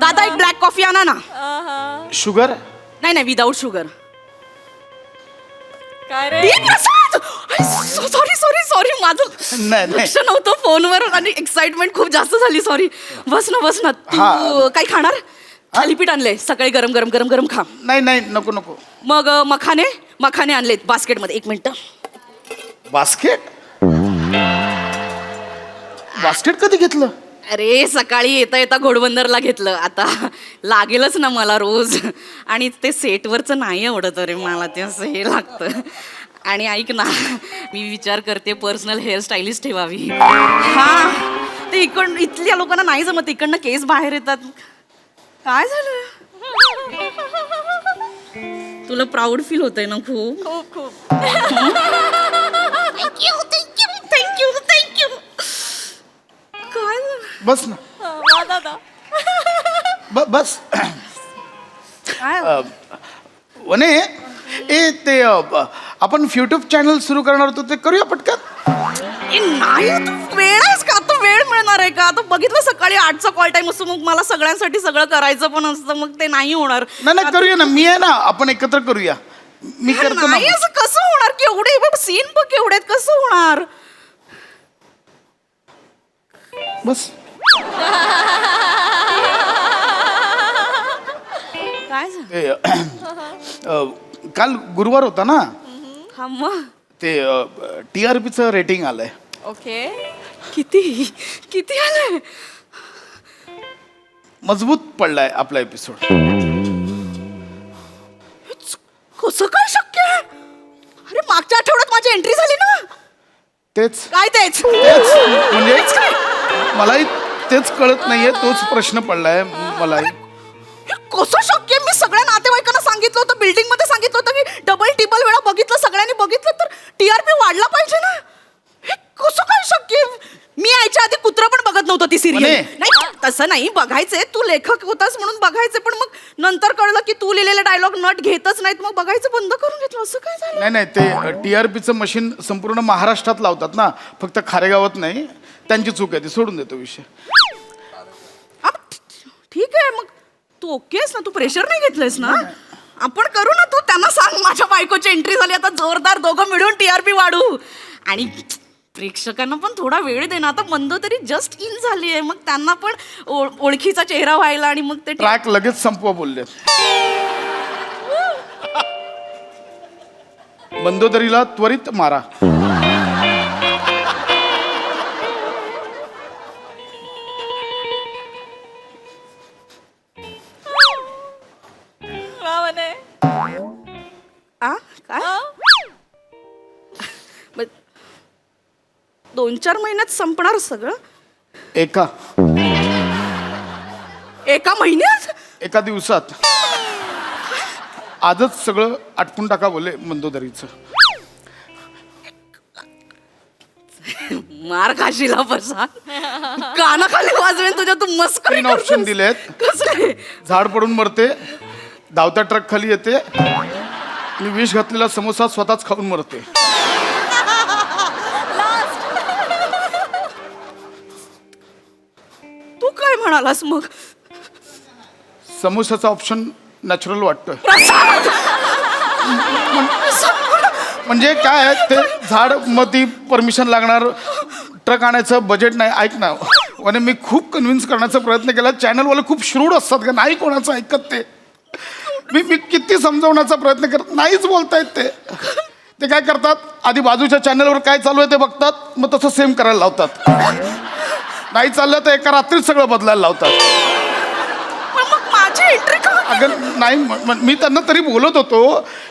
दादा एक ब्लॅक कॉफी आणा ना. शुगर? नाही विदाऊट शुगर. काय रे? सॉरी माझं नाही. लक्ष नव्हतं फोनवर आणि एक्साइटमेंट खूप जास्त झाली. सॉरी. बस ना. तू काय खाणार? थालीपीठ आणले सकाळी, गरम खा. नाही नको. मग मखाने आणलेत बास्केटमध्ये. 1 मिनिट. बास्केट कधी घेतलं? अरे सकाळी येता घोडबंदरला घेतलं. आता लागेलच ना मला रोज. आणि ते सेटवरचं नाही आवडत रे मला, ते असं हे लागतं. आणि ऐक ना, मी विचार करते पर्सनल हेअर स्टाईलिस्ट ठेवावी. हा ते इथल्या लोकांना नाही जमत, इकडनं केस बाहेर येतात. काय झालं? तुला प्राऊड फील होतंय ना? खूप. थँक्यू. काय झालं? बस ना. बस. वने ते आपण युट्यूब चॅनल सुरू करणार होतो, ते करूया पटकन. नाही, तू वेळ आहेस का? आता वेळ मिळणार आहे का? आता बघितलं सकाळी 8चा कॉल टाइम असतो, मग मला सगळ्यांसाठी सगळं करायचं पण असतं, मग ते नाही होणार. नाही करूया ना, मी आहे ना, आपण एकत्र करूया. मी करतो ना. नाही असं कसं होणार? केवढे सीन बघ, केवढे आहेत, कसं होणार? बस. काय झालं? काल गुरुवार होता ना, हा मग ते TRPचं रेटिंग आलंय. ओके. किती आलंय? मजबूत पडलाय आपला एपिसोड. कसं काय शक्य आहे? अरे मागच्या आठवड्यात माझी एंट्री झाली ना. तेच तेच म्हणजे मलाही तेच कळत नाहीये, तोच प्रश्न पडलाय मलाही. कसं शक्य? मी सगळ्या नातेवाईकांना सांगितलं होतं, बिल्डिंग मध्ये सांगितलं होतं की डबल टिबल वेळा बघितलं, सगळ्यांनी बघितलं, तर TRP वाढला पाहिजे ना. हे कसं काय शक्य? मी यायच्या आधी कुत्रा पण बघत नव्हतं ती सिरियल. नाही तसं नाही बघायचंय, तू लेखक होतास म्हणून बघायचे, पण मग नंतर कळलं की तू लिहिलेले डायलॉग नट घेतच नाहीत, मग बघायचं बंद करून घेतलं. असं काय झालं? नाही नाही, ते TRPचं मशीन संपूर्ण महाराष्ट्रात लावतात ना, फक्त खारेगावात नाही. त्यांची चूक आहे, ती सोडून देतो विषय. ठीक आहे, मग तू ओके आहेस ना? तू प्रेशर नाही घेतलंयस ना? आपण करू ना. तू त्यांना सांग माझ्या बायकोची एंट्री झाली, आता जोरदार दोघं मिळून TRP वाढू. आणि प्रेक्षकांना पण थोडा वेळ दे ना. आता मंद तरी जस्ट इन झाली आहे, मग त्यांना पण ओळखीचा चेहरा व्हायला, आणि मग ते ट्रॅक लगेच संपवा बोलले. मंदोदरीला त्वरित मारा. काय 2-4 महिन्यात संपणार सगळं? एका महिन्यात? एका दिवसात. आजच सगळं आटपून टाका बोले मंदोदरीचं. मार खाशीला बसा, कानाखाली वाजवेन तुझ्या. तू मस्करी 3 ऑप्शन दिलेत. कसले? झाड पडून मरते, धावत्या ट्रक खाली येते, आणि विष घातलेला समोसा स्वतःच खाऊन मरते. तू काय म्हणालास मग? समोसाचा ऑप्शन नॅचरल वाटतोय. म्हणजे काय आहे, ते झाड मग ती परमिशन लागणार, ट्रक आणायचं बजेट नाही. ऐक ना, आणि मी खूप कन्व्हिन्स करण्याचा प्रयत्न केला. चॅनलवाले खूप श्रूड असतात का, नाही कोणाचं ऐकत ते. मी किती समजावण्याचा प्रयत्न करत, नाहीच बोलतायत ते. ते काय करतात, आधी बाजूच्या चॅनलवर काय चालू आहे ते बघतात, मग तसं सेम करायला लावतात. नाही चाललं तर एका रात्रीत सगळं बदलायला लावतात. मग माझी एंट्री का? अगं नाही, मी त्यांना तरी बोलत होतो,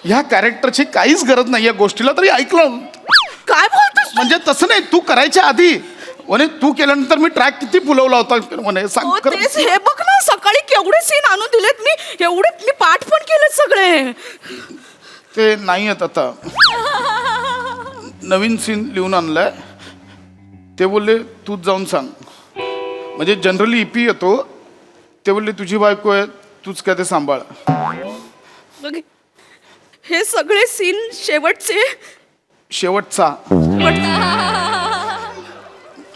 ह्या कॅरेक्टरची काहीच गरज नाही, या गोष्टीला तरी ऐकलं. काय बोलतोस? म्हणजे तसं नाही, तू करायच्या आधी म्हणे, तू केल्यानंतर मी ट्रॅक किती फुलवला होता म्हणे. सांग खरं. तेच, हे बघ ना, सकाळी केवढे सीन आणून दिलेत मी, एवढे मी पाठ पण केलेत सगळे. ते नाही आहेत आता. नवीन सीन लिहून आणलाय. ते बोलले तूच जाऊन सांग. म्हणजे जनरली EP येतो, ते बोलले तुझी बायको आहे, तूच काय ते सांभाळ. बघ, हे सगळे सीन शेवटचे. शेवटचा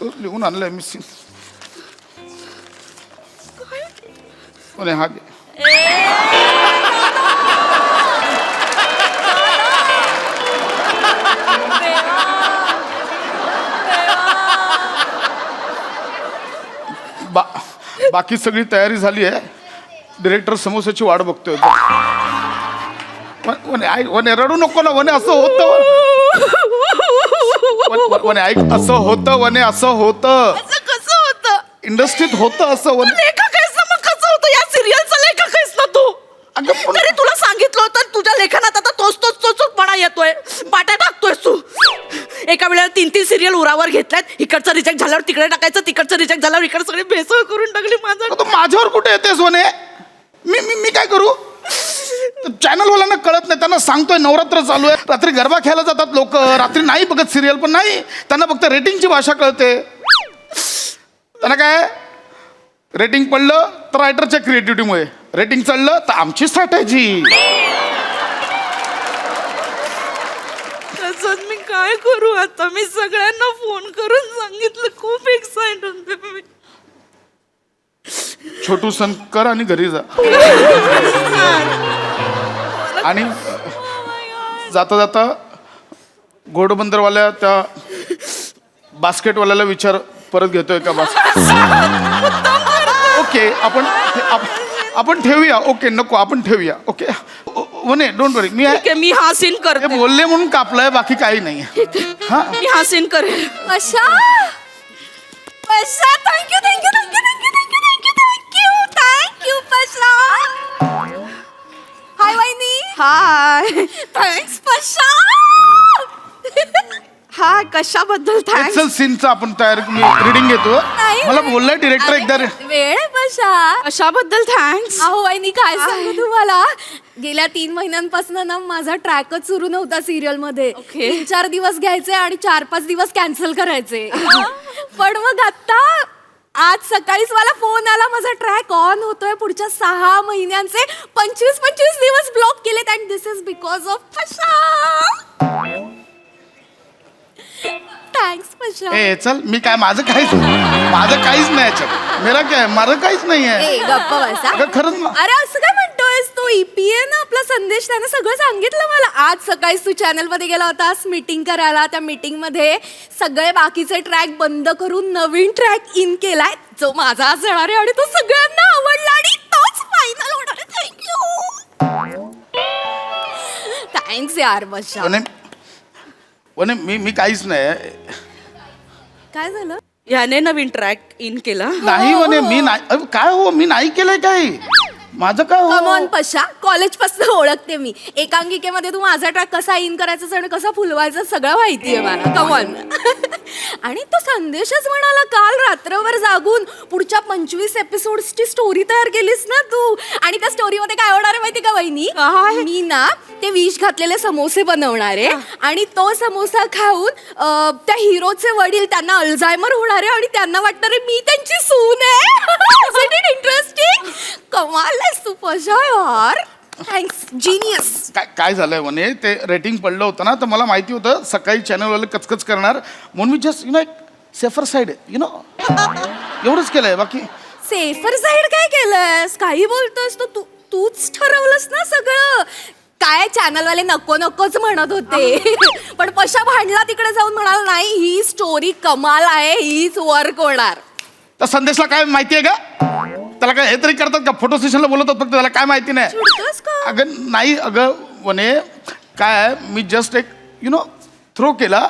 तो लिहून आणलाय मी सीन. म्हणे हा घे. बाकी सगळी तयारी झाली आहे. डिरेक्टर समोसाची वाट बघतोय. वने रडू नको ना वने, असं होतं वने. ऐक, असं होतं वने, असं होतं. कसं होतं? इंडस्ट्रीत होतं असं वने. लेखक आहेस ना, मग कसं होतं? या सिरियलचा लेखक आहेस ना तू. तरी तुला सांगितलं होतं, तुझ्या लेखनात आता तोच येतोय, पाट्या टाकतोय तू. एका वेळेला 3 सिरियल उरावर घेतल्यात. इकडचं रिजेक्ट झाल्यावर तिकडे टाकायचं, तिकडचं रिजेक्ट झाल्यावर इकडे सगळे भेसळ करून टाकली. माझ्यावर कुठे येतेस वने? मी काय करू? चॅनलवाल्यांना कळत नाही, त्यांना सांगतोय नवरात्र चालू आहे, रात्री गरबा खेळायला जातात लोक, रात्री नाही बघत सिरियल. पण नाही, त्यांना फक्त रेटिंगची भाषा कळते. त्यांना काय, रेटिंग पडलं तर रायटरच्या क्रिएटिव्हिटीमुळे, रेटिंग चढलं तर आमची स्ट्रॅटेजी. तसंच मी काय करू आता? मी सगळ्यांना फोन करून सांगितलं, खूप एक्साइट होते मी. छोटू सण कर आणि घरी जा. आणि जाता जाता घोडबंदरवाल्या त्या बास्केटवाल्याला विचार, परत घेतोय का बास्केट? ओके, आपण ठेवूया. ओके, नको, आपण ठेवूया. ओके वने, डोंट वरी. मी हा सीन करते. बोलले म्हणून कापलाय, बाकी काही नाही. हा, मी हा सीन करेन. अशा Pasha, thank you thank you thank you thank you thank you thank you thank you thank you Pasha. Hi वहिनी. हाय. थँक्स पशा. हाय, कशाबद्दल थँक्स? चल सीनचं आपण तयार, मी रीडिंग घेतो. मला बोललाय डिरेक्टर एकदा. वेळ पशा. कशाबद्दल थँक्स? अहो वहिनी, काय सांगू तुम्हाला, गेल्या 3 महिन्यांपासून ना माझा ट्रॅकच सुरू नव्हता सिरियल मध्ये. 3-4 दिवस घ्यायचे आणि 4-5 दिवस कॅन्सल करायचे. पण मग आता आज सकाळीच मला फोन आला, माझा ट्रॅक ऑन होतोय पुढच्या 6 महिन्यांचे 25 दिवस ब्लॉक केलेत and this is because of Pasha. Thanks Pasha. ए चल, मी काय माझं काहीच नाही याच्यात. मेरा काय, माझं काहीच नाही आहे. ए गप्पा बसा. अगं खरंच ना. अरे असं काय म्हणतोयस तू? EPA ना आपला संदेश त्यानं सगळं सांगितलं मला. आज सकाळी तू चॅनल मध्ये गेला होतास मीटिंग करायला. त्या मीटिंग मध्ये सगळे बाकीचे ट्रॅक बंद करून नवीन ट्रॅक इन केलाय जो माझा असणार आहे आणि तो सगळ्यांना आवडला आणि तोच फायनल होणार आहे. थँक्स यार बशा. वने मी काहीच नाही. काय झालं? याने नवीन ट्रॅक इन केला. नाही वने, मी नाही. अरे काय हो, मी नाही केलंय काही. माझं काय कम हो. ऑन पशा, कॉलेज पासून ओळखते मी. एकांकिकेमध्ये तू माझा ट्रॅक कसा इन करायचा आणि कसा फुलवायचा सगळं माहितीये मला. Come on. आणि तो संदेशच म्हणाला काल रात्रभर जागून पुढच्या 25 एपिसोड्सची स्टोरी तयार केलीस ना तू. आणि त्या स्टोरीमध्ये काय होणार आहे माहिती का वहिनी? मी ना ते विष घातलेले समोसे बनवणार आहे आणि तो समोसा खाऊन त्या हिरोचे वडील त्यांना अल्झायमर होणार आहे आणि त्यांना वाटणार आहे मी त्यांची सून आहे. इंटरेस्टिंग. कमाल आहेस तू पशा यार. Thanks, genius. काय झालंय म्हणे, ते रेटिंग पडलं होतं ना, तर मला माहिती होतं सकाळी चॅनलवाले कचकच करणार, म्हणून मी जस्ट एक सेफर साईड एवढंच केलंय. बाकी सेफर साईड काय केलंस? काही बोलतोस तू? तूच ठरवलंस ना सगळं. काय चॅनलवाले नको नकोच म्हणत होते पण पशा भांडला तिकडे जाऊन म्हणाला नाही ही स्टोरी कमाल आहे, हीच वर्क होणार. त्या संदेशला काय माहिती आहे का? त्याला काय हे तरी करतात का? फोटो सेशनला बोलवतात फक्त, त्याला काय माहिती नाही. चिडतोस का? अगं नाही, अगं वने काय, मी जस्ट एक थ्रो केला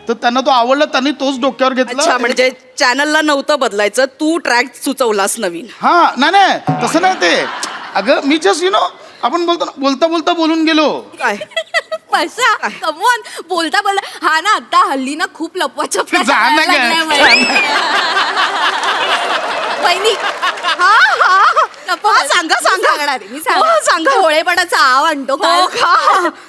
तर त्यांना तो आवडला, त्यांनी तोच डोक्यावर घेतला. अच्छा, म्हणजे चॅनलला नव्हतं बदलायचं, तू ट्रॅक सुचवलास नवीन. हा नाही तसं नाही ते. अगं मी जस्ट आपण बोलता बोलून गेलो. काय पशा कमॉन, बोलता हा ना आता हल्ली ना खूप लपवाच्या जा ना गं. वहिनी. सांगा मी सांगा. भोळेपणाचा आव आणतो.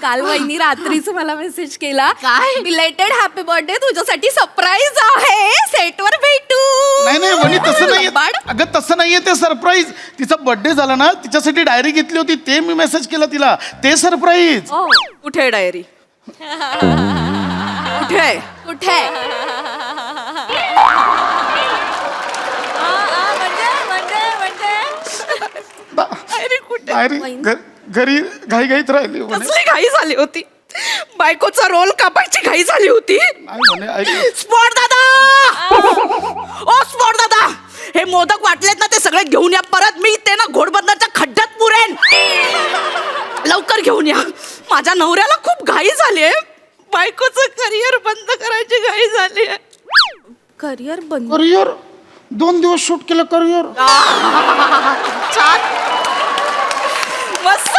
काल वहिनी रात्रीच मला मेसेज केला, काय बिलेटेड हॅपी बर्थडे, तुझ्यासाठी सरप्राईज आहे, सेटवर भेटू. नाही वनी तसं नाहीये. अगं तसं नाहीये ते सरप्राईज. तिचा बर्थडे झाला ना, तिच्यासाठी डायरी घेतली होती, ते मी मेसेज केला तिला, ते सरप्राईज. कुठे डायरी? कुठे कुठे? घरी घाईघाईत राहिली. कसली घाई झाली होती? बायकोचा रोल कापायची घाई झाली होती. स्पॉट दादा, ओ स्पॉट दादा, हे मोदक वाटलेत ना ते सगळे घेऊन या परत. मी ते ना घोडबंदरच्या खड्ड्यात पुरेन. लवकर घेऊन या. माझ्या नवऱ्याला खूप घाई झाली आहे. बायकोचं करिअर बंद करायची घाई झाली आहे. करिअर बंद? करिअर 2 दिवस शूट केलं करिअर. छान, मस्त.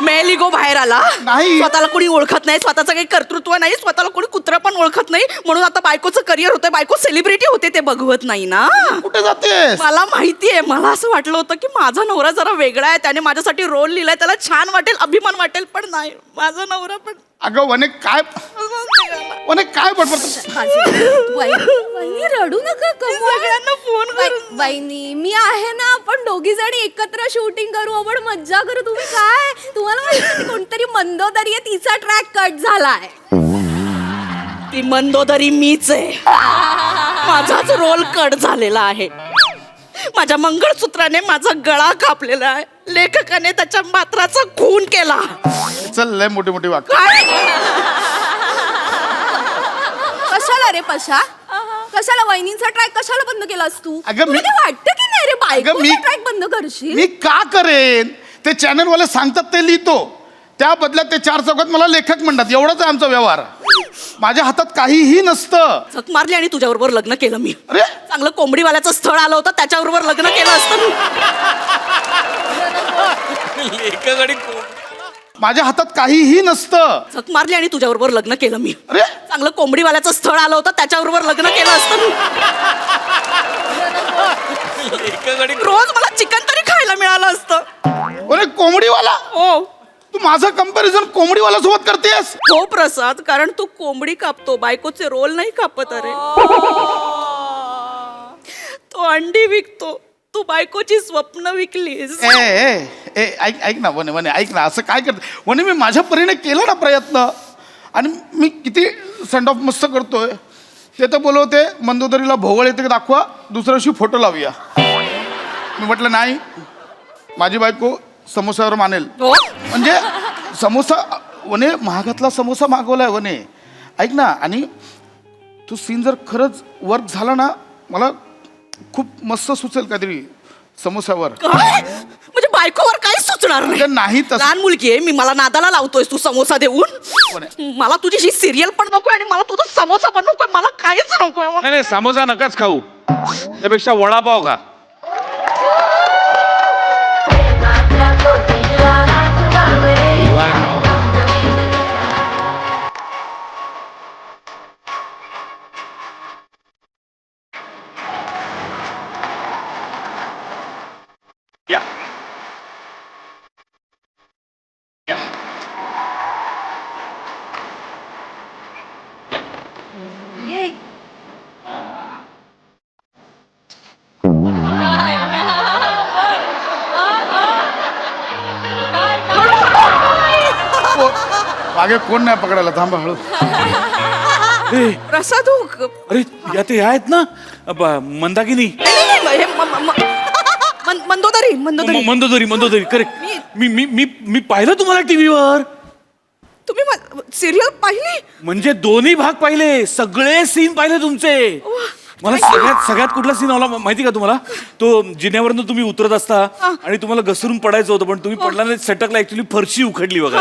मेलिगो बाहेर आला. नाही. स्वतःला कोणी ओळखत नाही, स्वतःचं काही कर्तृत्व नाही, स्वतःला कोणी कुत्रा पण ओळखत नाही, म्हणून आता बायकोचं करिअर होतंय. बायको सेलिब्रिटी होते ते बघवत नाही ना. कुठे जातेस? मला माहितीये. मला असं वाटलं होतं की माझा नवरा जरा वेगळा आहे, त्याने माझ्यासाठी रोल लिहिलाय, त्याला छान वाटेल, अभिमान वाटेल, पण नाही, माझा नवरा पण. अगं वने काय बडबड. वहिनी रडू नका. सगळ्यांना फोन करून वहिनी मी आहे ना, आपण दोघी जणी एकत्र शूटिंग करू, आपण मज्जा करू. तुम्ही काय, तुम्हाला माहिती कोणतरी मंदोदरी आहे, तिचा ट्रॅक कट झालाय. ती मंदोदरी मीच आहे. माझाच रोल कट झालेला आहे. माझ्या मंगळसूत्राने माझा गळा कापलेला आहे. लेखकाने त्याच्या मात्राचा खून केला. चल लय मोठी वाक्य. कशाला रे पशा? कशाला वहिनींचा ट्रॅक कशाला बंद केलास तू? अगं मी- तुला ते वाटतं की नाही रे बायकोचा ट्रॅक बंद करशील? मी का करेन? ते चॅनलवाले सांगतात ते लिहितो, त्या बदल्यात ते 4 चौकात मला लेखक म्हणतात. एवढाच आहे आमचा व्यवहार. माझ्या हातात काहीही नसतं. झक मारली आणि तुझ्याबरोबर लग्न केलं मी. अरे चांगलं कोंबडीवाल्याचं स्थळ आलं होतं, त्याच्याबरोबर लग्न केलं असतं मी. लेखक माझ्या हातात काहीही नसतं. झक मारली आणि तुझ्याबरोबर लग्न केलं मी. अरे चांगलं कोंबडीवाल्याचं स्थळ आलं होतं, त्याच्याबरोबर लग्न केलं असतं मी. रोज मला चिकन तरी खायला मिळालं असतं. अरे कोंबडीवाला? हो. तू माझं कंपॅरिझन कोंबडीवाला सोबत करतेस? हो प्रसाद, कारण तू कोंबडी कापतो, बायकोचे रोल नाही कापत. अरे तो अंडी विकतो, तू बायकोची स्वप्न विकलीस. ए ए ए ऐक ऐक ना वने वने ऐक ना, असं काय करत वने, मी माझ्या परीने केला ना प्रयत्न, आणि मी किती सेंड ऑफ मस्त करतोय. ते तर बोलवते मंदोदरीला भोवळ येते दाखवा, दुसऱ्या दिवशी फोटो लावूया. मी म्हटलं नाही, माझी बायको समोसावर मानेल. म्हणजे समोसा वने महागातला समोसा मागवलाय वने, ऐक ना. आणि तो सीन जर खरंच वर्क झाला ना, मला खूप मस्त सुचेल काहीतरी समोसावर. म्हणजे बायकोवर काही सुचणार म्हणजे नाही तसं. लहान मुलगी आहे मी, मला नादाला लावतोयस तू समोसा देऊन. मला तुझी ही सिरियल पण नकोय आणि मला तुझा समोसा पण नकोय, मला काहीच नकोय. नाही नाही, समोसा नकाच खाऊ, त्यापेक्षा वडापाव खा. मागे कोण नाही पकडायला, थांबा हळू. प्रसाद अरे या ते आहेत ना मंदाकिनी, मंदोदरी मंदोदरी मंदोदरी मंदोदरी करेक्ट. मी मी मी मी पाहिलं तुम्हाला टीव्हीवर. तुम्ही सिरियल पाहिली? म्हणजे दोन्ही भाग पाहिले, सगळे सीन पाहिले तुमचे. मला सगळ्यात कुठला सीन आवडला माहिती का तुम्हाला? तो जिन्यावरनं तुम्ही उतरत असता आणि तुम्हाला घसरून पडायचं होतं, पण तुम्ही पडला नाही, सटकला, ऍक्च्युली फरशी उखडली बघा.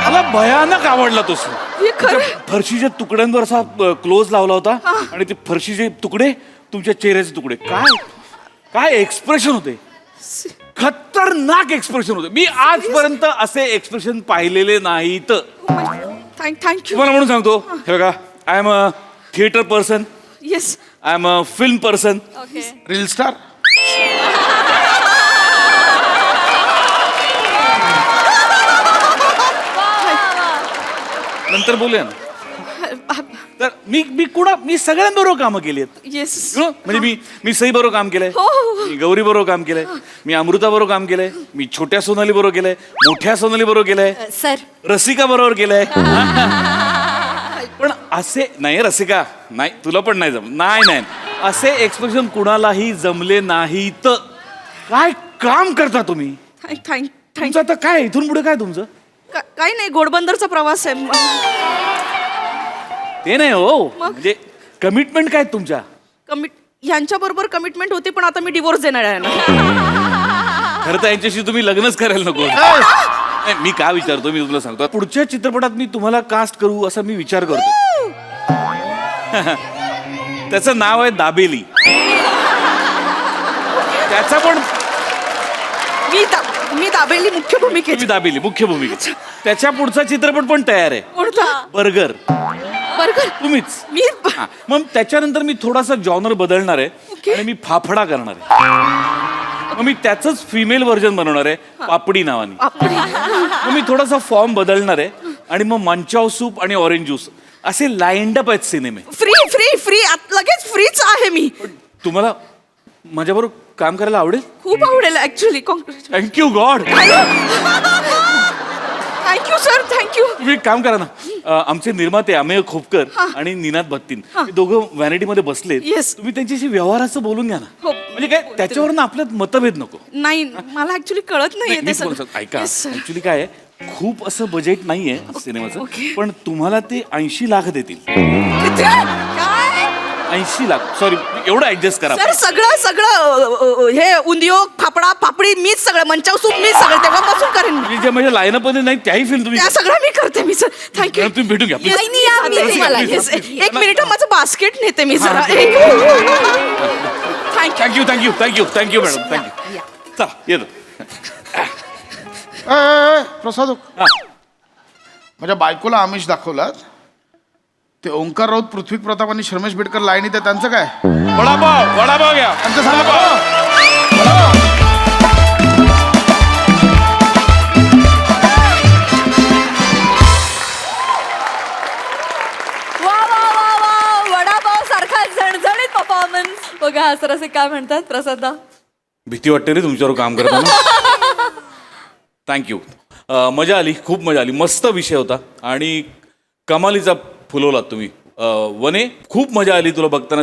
मला भयानक आवडला तो सीन. फरशीच्या तुकड्यांवर असा क्लोज लावला होता आणि ते फरशीचे तुकडे तुमच्या चेहऱ्याचे तुकडे. काय काय एक्सप्रेशन होते, खतरनाक एक्सप्रेशन होते. मी आजपर्यंत असे एक्सप्रेशन पाहिलेले नाहीत. थँक्यू. तुम्हाला म्हणून सांगतो, हे बघा, I am a theatre person, yes, I am a film person, reel star. नंतर बोलूया ना. तर मी सगळ्यांबरोबर कामं केली आहेत. येस. म्हणजे मी सई बरोबर काम केलंय, मी गौरी बरोबर काम केलंय, मी अमृता बरोबर काम केलंय, मी छोट्या सोनाली बरोबर केलंय, मोठ्या सोनाली बरोबर केलंय, सर रसिका बरोबर केलंय. पण असे नाही, रसिका नाही, तुला पण नाही जम, नाही नाही, असे एक्सप्रेशन कुणालाही जमले नाहीत. काय काम करता तुम्ही? तुमचं आता काय इथून पुढे काय तुमचं? काही नाही, घोडबंदरचा प्रवास आहे. ते नाही हो, म्हणजे कमिटमेंट काय तुमच्या? यांच्या बरोबर कमिटमेंट होती, पण आता मी डिवोर्स देणार आहे ना. खरं तर यांच्याशी तुम्ही लग्नच करायला नको. नाही, मी का विचारतो, मी तुला सांगतो, पुढच्या चित्रपटात मी तुम्हाला कास्ट करू असा मी विचार करतो. त्याचं नाव आहे दाबेली. त्याचा पण मी दाबेली मुख्य भूमिकेत. तुम्ही दाबेली मुख्य भूमिकेत. त्याच्या पुढचा चित्रपट पण तयार आहे. कोणता? बर्गर. बर्गर तुम्हीच. मी. मग त्याच्यानंतर मी थोडासा जॉनर बदलणार आहे आणि मी फाफडा करणार आहे. मग मी त्याचंच फिमेल व्हर्जन बनवणार आहे, पापडी नावाने. मग मी थोडासा फॉर्म बदलणार आहे आणि मग मंचाव सूप आणि ऑरेंज ज्यूस असे लाईंड अप आहेत सिनेमे. फ्री फ्री फ्री लगेच फ्रीच आहे मी. तुम्हाला माझ्याबरोबर काम करायला आवडेल? खूप आवडेल actually. Thank you God. Thank you sir, thank you. तुम्ही एक काम करा ना, आमचे निर्माते अमेय खोपकर आणि निनाद बत्तीन हे दोघं व्हॅनिटीमध्ये बसलेत. Yes. तुम्ही त्यांच्याशी व्यवहाराचं बोलून घ्या ना. हो. म्हणजे काय त्याच्यावरनं आपल्यात मतभेद नको. नाही, मला ऍक्च्युली कळत नाही, नाही मी तुम्हाला सांगतो, ऐका, ऍक्च्युली काय आहे, खूप असं बजेट नाहीये सिनेमाचं, पण तुम्हाला ते 80 लाख देतील. 80 लाख, सॉरी, एवढं ऍडजस्ट करा. सर सगळं हे उंदियो फाफडा पापडी मीच सगळं, मंचाव सूप मीच सगळं तेव्हापासून करेन. म्हणजे ज्या माझ्या लाईनअप मध्ये नाही त्याही फिल्म तुम्ही त्या सगळं मी करते मी सर. थँक्यू. तुम्ही भेटून घ्या please. एक मिनिट, माझं बास्केट नेते मी जरा. Thank you thank you thank you thank you madam, thank you. चला येतो. प्रसाद, माझ्या बायकोला आमिष दाखवलात. ते ओंकार राऊत, पृथ्वी प्रताप आणि शर्मेश बेडकर लाईनीत आहे, त्यांचं काय? वडापाव, वडापाव घ्या. त्यांचं सांगा. वा वा वा वा, वडापाव सारखा झणझणीत परफॉर्मन्स. बघा हास्यरसिक काय म्हणतात प्रसाददा? भीती वाटते रे तुमच्यावर काम करताना. थँक्यू. मजा आली, खूप मजा आली. मस्त विषय होता आणि कमालीचा फुलवलात तुम्ही. वने, खूप मजा आली तुला बघताना.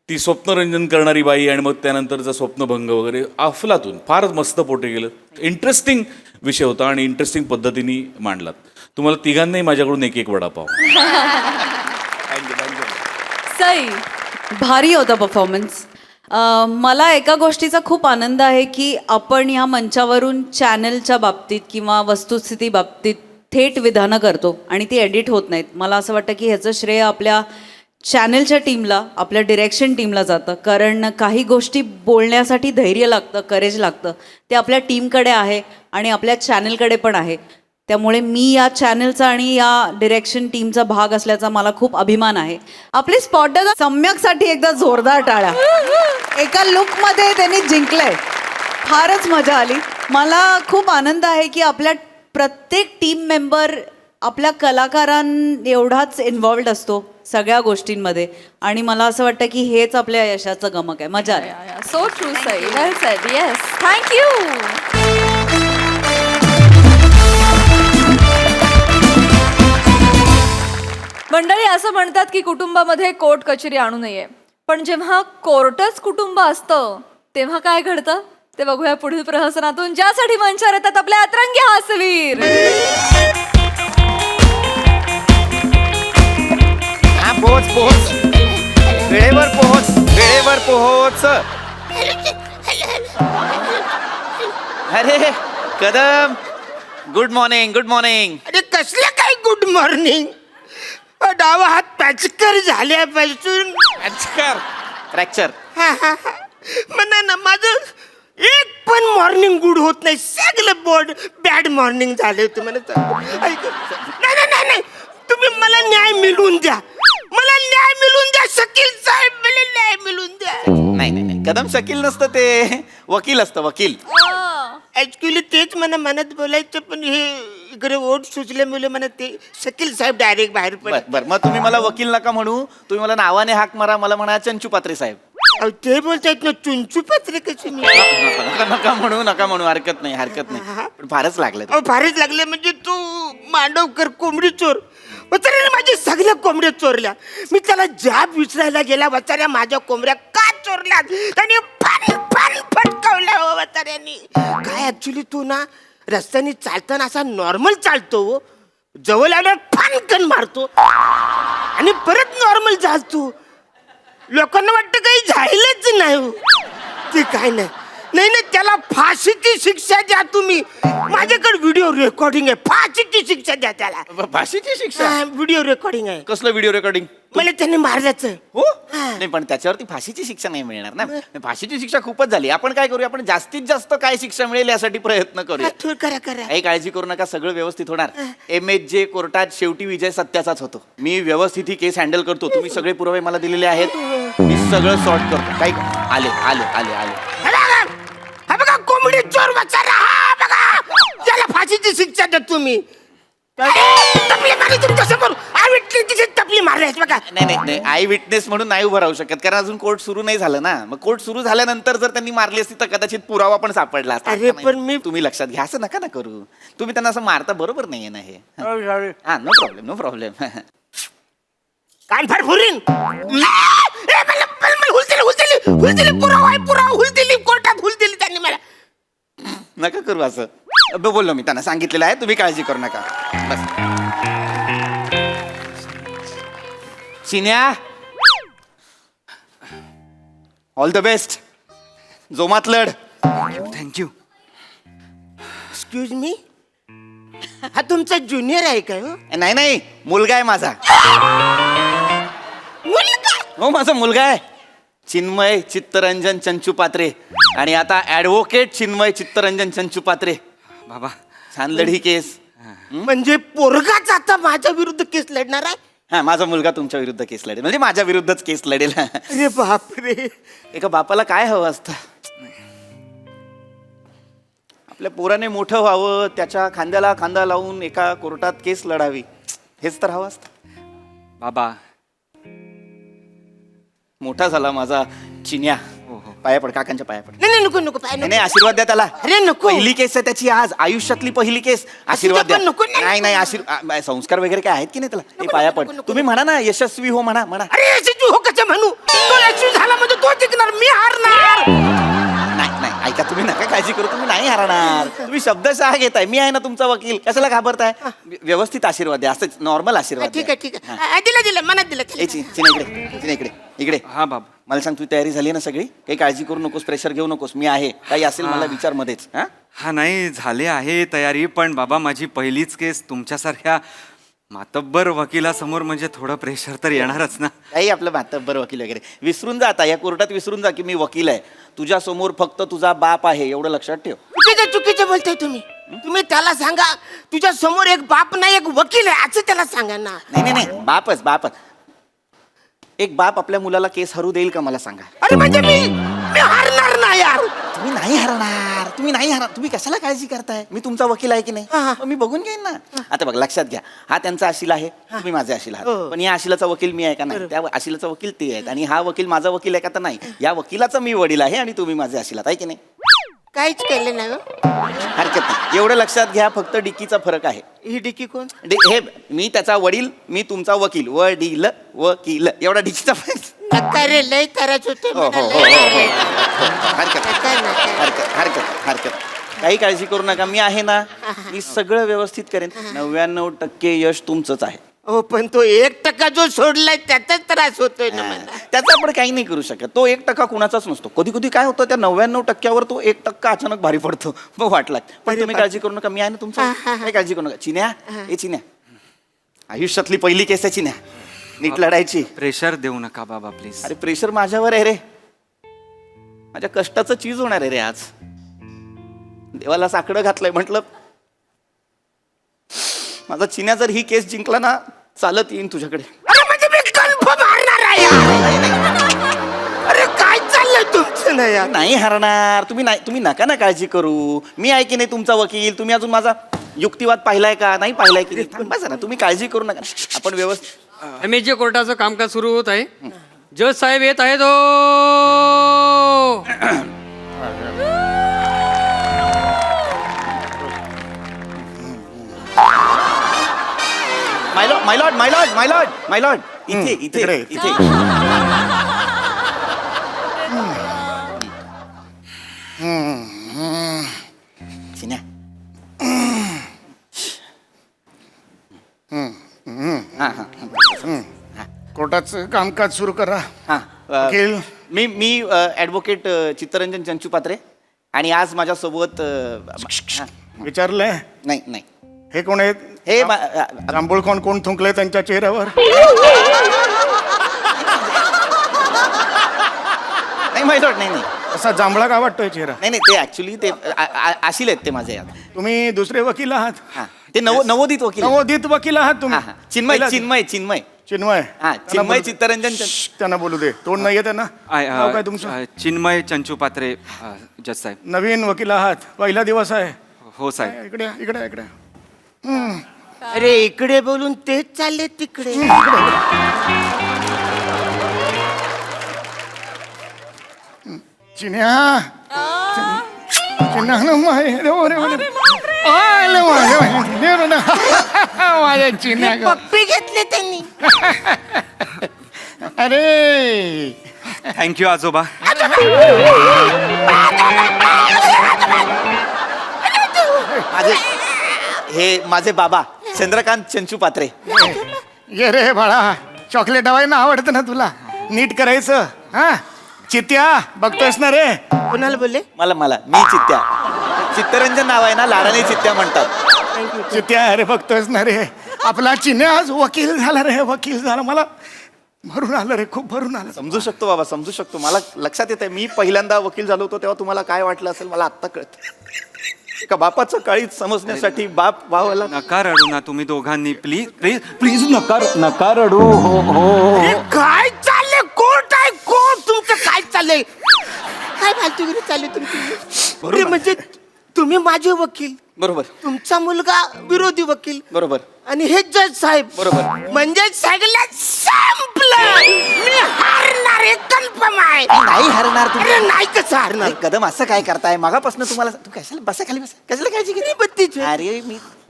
ती स्वप्नरंजन करणारी बाई आणि मग त्यानंतरचा स्वप्नभंग वगैरे अफलातून फारच मस्त पोटे गेलं. इंटरेस्टिंग विषय होता आणि इंटरेस्टिंग पद्धतीने मांडलात. तुम्हाला तिघांनाही माझ्याकडून एक एक वडापाव. सई, भारी होता परफॉर्मन्स. मला एका गोष्टीचा खूप आनंद आहे की आपण ह्या मंचावरून चॅनलच्या बाबतीत किंवा वस्तुस्थिती बाबतीत थेट विधानं करतो आणि ती एडिट होत नाहीत. मला असं वाटतं की ह्याचं श्रेय आपल्या चॅनलच्या टीमला, आपल्या डिरेक्शन टीमला जातं. कारण काही गोष्टी बोलण्यासाठी धैर्य लागतं, करेज लागतं. ते आपल्या टीमकडे आहे आणि आपल्या चॅनलकडे पण आहे. त्यामुळे मी या चॅनलचा आणि या डिरेक्शन टीमचा भाग असल्याचा मला खूप अभिमान आहे. आपली स्पॉटदादा सम्यकसाठी एकदा जोरदार टाळ्या. एका लुकमध्ये त्यांनी जिंकलंय. फारच मजा आली. मला खूप आनंद आहे की आपल्या प्रत्येक टीम मेंबर आपल्या कलाकारांएवढाच इन्व्हॉल्ड असतो सगळ्या गोष्टींमध्ये आणि मला असं वाटतं की हेच आपल्या यशाचं गमक आहे. मजा आली. सो ट्रू सई, वेल सेड. Yes, thank you. मंडळी, असं म्हणतात की कुटुंबामध्ये कोर्ट कचेरी आणू नये, पण जेव्हा कोर्टच कुटुंब असतं तेव्हा काय घडतं ते बघूया पुढील प्रहसनातून, ज्यासाठी मंचावर येतात आपले अतरंगी हास्यवीर. हा, पोहोच. वेळेवर पोहोच. अरे कदम, गुड मॉर्निंग. अरे कसलं काय गुड मॉर्निंग? डावा हात पॅचकर झाल्यापासून फ्रॅक्चर. म्हणा ना, माझं एक पण मॉर्निंग गुड होत नाही. सगळं बॅड मॉर्निंग झाले तुम्हाला. नाही, तुम्ही मला न्याय मिळवून द्या. शकील साहेब, मला न्याय मिळवून द्या. नाही, कदम शकील नसतं, ते वकील असतं, वकील. ऍक्च्युली तेच मला मनात बोलायचं, पण हे इकडे ओठ सुचल्यामुळे मला ते शकील साहेब डायरेक्ट बाहेर पडले. बरं, मग तुम्ही मला वकील नका म्हणू, तुम्ही मला नावाने हाक मारा. मला म्हणा चंचू पात्रे साहेब. अहो, ते बोलतायत ना चुंचू पत्रे कशी मी. नका म्हणू. हरकत नाही. पण फारच लागलं. अहो, फारच लागले म्हणजे तू मांडवकर कोंबडी चोर. वचाऱ्याने माझ्या सगळ्या कोंबड्या चोरल्या. मी त्याला जाब विचारायला गेला, वचाऱ्या माझ्या कोंबड्या का चोरल्या? त्याने फन फटकावल्या हो वचाऱ्यांनी. काय ऍक्च्युली तू ना रस्त्याने चालताना असा नॉर्मल चालतो, जवळ आल्यावर फानकन मारतो आणि परत नॉर्मल चालतो. लोकांना वाटतं काही झालंच नाही. ते काय नाही, त्याला फाशीची शिक्षा द्या तुम्ही. माझ्याकडे व्हिडिओ रेकॉर्डिंग आहे. फाशीची शिक्षा द्या त्याला. फाशीची शिक्षा? व्हिडिओ रेकॉर्डिंग आहे. कसलं व्हिडिओ रेकॉर्डिंग? मला त्यांनी मारल्याचं. हो, नाही, पण त्याच्यावरती फाशीची शिक्षा नाही मिळणार ना. फाशीची शिक्षा खूपच झाली. आपण काय करूया, आपण जास्तीत जास्त काय शिक्षा मिळेल यासाठी प्रयत्न करूया. करा. काही काळजी करू नका, सगळं व्यवस्थित होणार. MHJ कोर्टात शेवटी विजय सत्याचाच होतो. मी व्यवस्थित ही केस हँडल करतो. तुम्ही सगळे पुरावे मला दिलेले आहेत, मी सगळं सॉर्ट करतो. काही आले. हा बघा कोंबडी चोर वचारा. हा बघा, त्याला फाशीची शिक्षा द्या तुम्ही. टपली मारली तुमच्या समोर. टपली मारली बघा. नाही, आय विटनेस म्हणून नाही उभं राहू शकत, कारण अजून कोर्ट सुरू नाही झालं ना. मग कोर्ट सुरू झाल्यानंतर जर त्यांनी मारली असती तर कदाचित पुरावा पण सापडला असता. अरे, पण मी तुम्ही लक्षात घ्या, असं नका ना करू. तुम्ही त्यांना असं मारता बरोबर नाहीये ना हे. हा, नो प्रॉब्लेम. कान फार फुरीन. हुलदिली पुरावा हुलदिली कोर्टात हुलदिली त्यांनी मला. नका करू असं. बोललो मी त्यांना, सांगितलेलं आहे, तुम्ही काळजी करू नका. बस. चिन्या, ऑल द बेस्ट. जोमात लढ. थँक्यू. एक्सक्यूज मी, हा तुमचा ज्युनियर आहे का? नाही, मुलगा आहे माझा. हो, माझा मुलगा आहे. चिन्मय चित्तरंजन चंचू पात्रे. आणि आता ऍडव्होकेट चिन्मय चित्तरंजन चंचू पात्रे. बाबा, छान लढी केस. म्हणजे पोरगाच आता माझ्या विरुद्ध केस लढणार आहे? हा, माझा मुलगा तुमच्या विरुद्ध केस लढेल, म्हणजे माझ्या विरुद्धच केस लढेल. अरे बापरे. एका बापाला काय हवं असतं? आपल्या पोराने मोठं व्हावं, त्याच्या खांद्याला खांदा लावून एका कोर्टात केस लढावी, हेच तर हवं असतं. बाबा, मोठा झाला माझा चिन्या. पाया पड, काकांच्या पाया पड. नाही नाही, नको नको पाय नाही नको. नाही, आशीर्वाद द्या त्याला. अरे नको. पहिली केस आहे त्याची आज, आयुष्यातली पहिली केस. आशीर्वाद द्या. पण नको ना. नाही नाही, संस्कार वगैरे काय आहेत की नाही त्याला? हे पाया पड. तुम्ही म्हणा ना, यशस्वी हो म्हणा म्हणा. अरे यशस्वी हो कसं म्हणू? तो यशस्वी झाला म्हणजे तो जिंकणार, मी हारणार. नाही नाही, ऐका, तुम्ही नका काळजी करू, तुम्ही नाही हरणार. तुम्ही शब्दशः घेताय, मी आहे ना तुमचा वकील, कशाला घाबरताय? व्यवस्थित आशीर्वाद द्या, असंच नॉर्मल आशीर्वाद ठीक द्या. आहे ठीक आहे. दिलं दिलं, मनात दिलं. ए, चिन्ह इकडे, चिन्ह इकडे, इकडे. हा बाबा. मला सांग, तुझी तयारी झाली ना सगळी? काही काळजी करू नकोस, प्रेशर घेऊ नकोस, मी आहे. काही असेल मला विचार मध्येच. हा हा नाही, झाले आहे तयारी, पण बाबा माझी पहिलीच केस तुमच्यासारख्या मातब्बर वकिलासमोर म्हणजे थोडं प्रेशर तर येणारच ना. काही आपलं मातब्बर वकील वगैरे विसरून जा. आता या कोर्टात विसरून जा की मी वकील आहे. तुझ्या समोर फक्त तुझा बाप आहे, एवढं लक्षात ठेव. चुकीचं बोलताय तुम्ही. तुम्ही त्याला सांगा तुझ्या समोर एक बाप नाही एक वकील आहे असं त्याला सांगा ना. नाही नाही नाही, बापच बापच. एक बाप आपल्या मुलाला केस हरू देईल का मला सांगा? अरे म्हणजे मी हारणार ना यार. तुम्ही नाही हरणार, तुम्ही नाही हरणार. तुम्ही कशाला काळजी करताय? मी तुमचा वकील आहे की नाही? मग मी बघून घेईन ना. आता बघ, लक्षात घ्या, हा त्यांचा आशिल आहे, तुम्ही माझे आशिल आहात. पण या आशिलाचा वकील मी आहे का नाही? त्या आशिलाचा वकील ते आहेत, आणि हा वकील माझा वकील आहे का? तर नाही. या वकिलाचा मी वडील आहे आणि तुम्ही माझे आशिल आहात, आहे की नाही? काहीच केलं नाही. हरकत नाही, एवढं लक्षात घ्या. फक्त डिकीचा फरक आहे. ही डिकी कोण? हे मी त्याचा वडील, मी तुमचा वकील. वडील वकील, एवढा डिकीचा फरक. नका रे, लय त्रास होते. हो, हो, हो, हो. हरकत हरकत हरकत हरकत. काही काळजी करू नका, मी आहे ना. मी सगळं व्यवस्थित करेन. 99% यश तुमचंच आहे. हो, पण तो 1% जो सोडलाय त्याचाच त्रास होतोय ना मला. त्याचा आपण काही नाही करू शकत. तो 1% कुणाचाच नसतो. कधी कधी काय होतं, त्या 99%वर तो 1% अचानक भारी पडतो, मग वाट लागते. पण तुम्ही काळजी करू नका, मी आहे ना तुमचं. काही काळजी करू नका. चिन्या, ए चिन्या, आयुष्यातली पहिली केस आहे चिन्या, नीट लढायची. प्रेशर देऊ नका बाबा प्लीज. अरे प्रेशर माझ्यावर आहे रे. माझ्या कष्टाचं चीज होणार आहे रे आज. देवाला साकडं घातलंय, म्हटलं माझा चिन्या जर ही केस जिंकला ना, चालत येईन तुझ्याकडे. अरे म्हणजे मी कन्फर्म हारणार आहे यार. अरे काय चाललंय तुमचं ना यार? नाही हरणार. तुम्ही नका ना काळजी करू. मी आहे की नाही तुमचा वकील. तुम्ही अजून माझा युक्तिवाद पाहिलाय का? नाही पाहिलाय की नाही? थांबा ना, तुम्ही काळजी करू नका. आपण व्यवस्थित. MHJ कोर्टाचं कामकाज सुरू होत आहे. जज साहेब येत आहेत. माय लॉर्ड, इथे इथे इकडे. इथे. चिन्या. हा हा कोर्टाचं कामकाज सुरू करा. हा. वकील. मी ॲडव्होकेट चित्तरंजन चंचुपात्रे, आणि आज माझ्यासोबत विचारलंय? नाही नाही, हे कोण आहेत? हे जांभूळ कोण थुंकलंय त्यांच्या चेहऱ्यावर? नाही माय लॉर्ड, नाही नाही असा जांभळा का वाटतोय चेहरा? नाही नाही, ते ऍक्च्युली ते आशिल आहेत ते माझे. तुम्ही दुसरे वकील आहात? हा, ते नवोदित वकील आहेत. नवोदित वकील आहात तुम्ही? हा, हा. चिन्मय चिन्मय. हा, चिन्मय चित्तरंजन त्यांना बोलू दे. तोंड नाहीये त्यांना. नाव काय तुमचं? चिन्मय चंचुपात्रे जज साहेब. नवीन वकील आहात, पहिला दिवस आहे. हो साहेब. इकडे इकडे इकडे. अरे इकडे बोलून तेच चालले तिकडे. चिन्या. चिन्या ना माझ्या चिन्या. पप्पी घेतले त्यांनी. अरे थँक्यू आजोबा. माझे बाबा चंद्रकांत चंचुपात्रे. ये रे बाळा, चॉकलेट हवाय आवडतं ना तुला? नीट करायचं. हा, चित्या बघतोयस ना रे? कोणाला बोलले? मला मी चित्त्या. चित्तरंजन नाव आहे ना, लाडाने चित्त्या म्हणतात. चित्या अरे बघतोयस ना रे, आपला चिन्या आज वकील झाला रे, वकील झाला. मला भरून आलं रे, खूप भरून आलं. समजू शकतो बाबा, समजू शकतो. मला लक्षात येत आहे, मी पहिल्यांदा वकील झालो होतो तेव्हा तुम्हाला काय वाटलं असेल मला आत्ता कळतं. का बापाचं काळीच समजण्यासाठी बाप व्हावं. नका रडू ना तुम्ही दोघांनी, प्लीज प्लीज प्लीज नका रडू. हो हो. अरे काय चाललंय? कोर्ट आहे कोर्ट. तुमचं काय चाललंय? काय फालतूगिरी चालली तुमची? अरे म्हणजे तुम्ही माझे वकील, बरोबर तुमचा मुलगा विरोधी वकील बरोबर आणि हे जज साहेब बरोबर. म्हणजे सगळं संपलं. मी हारणार हे कन्फर्म आहे. नाही हरणार तुम्ही. अरे नाही कसं हारणार? अरे कदम असं काय करताय मागापासून तुम्हाला तू कशाला बसा खाली बसा कशाला काळजी घेते अरे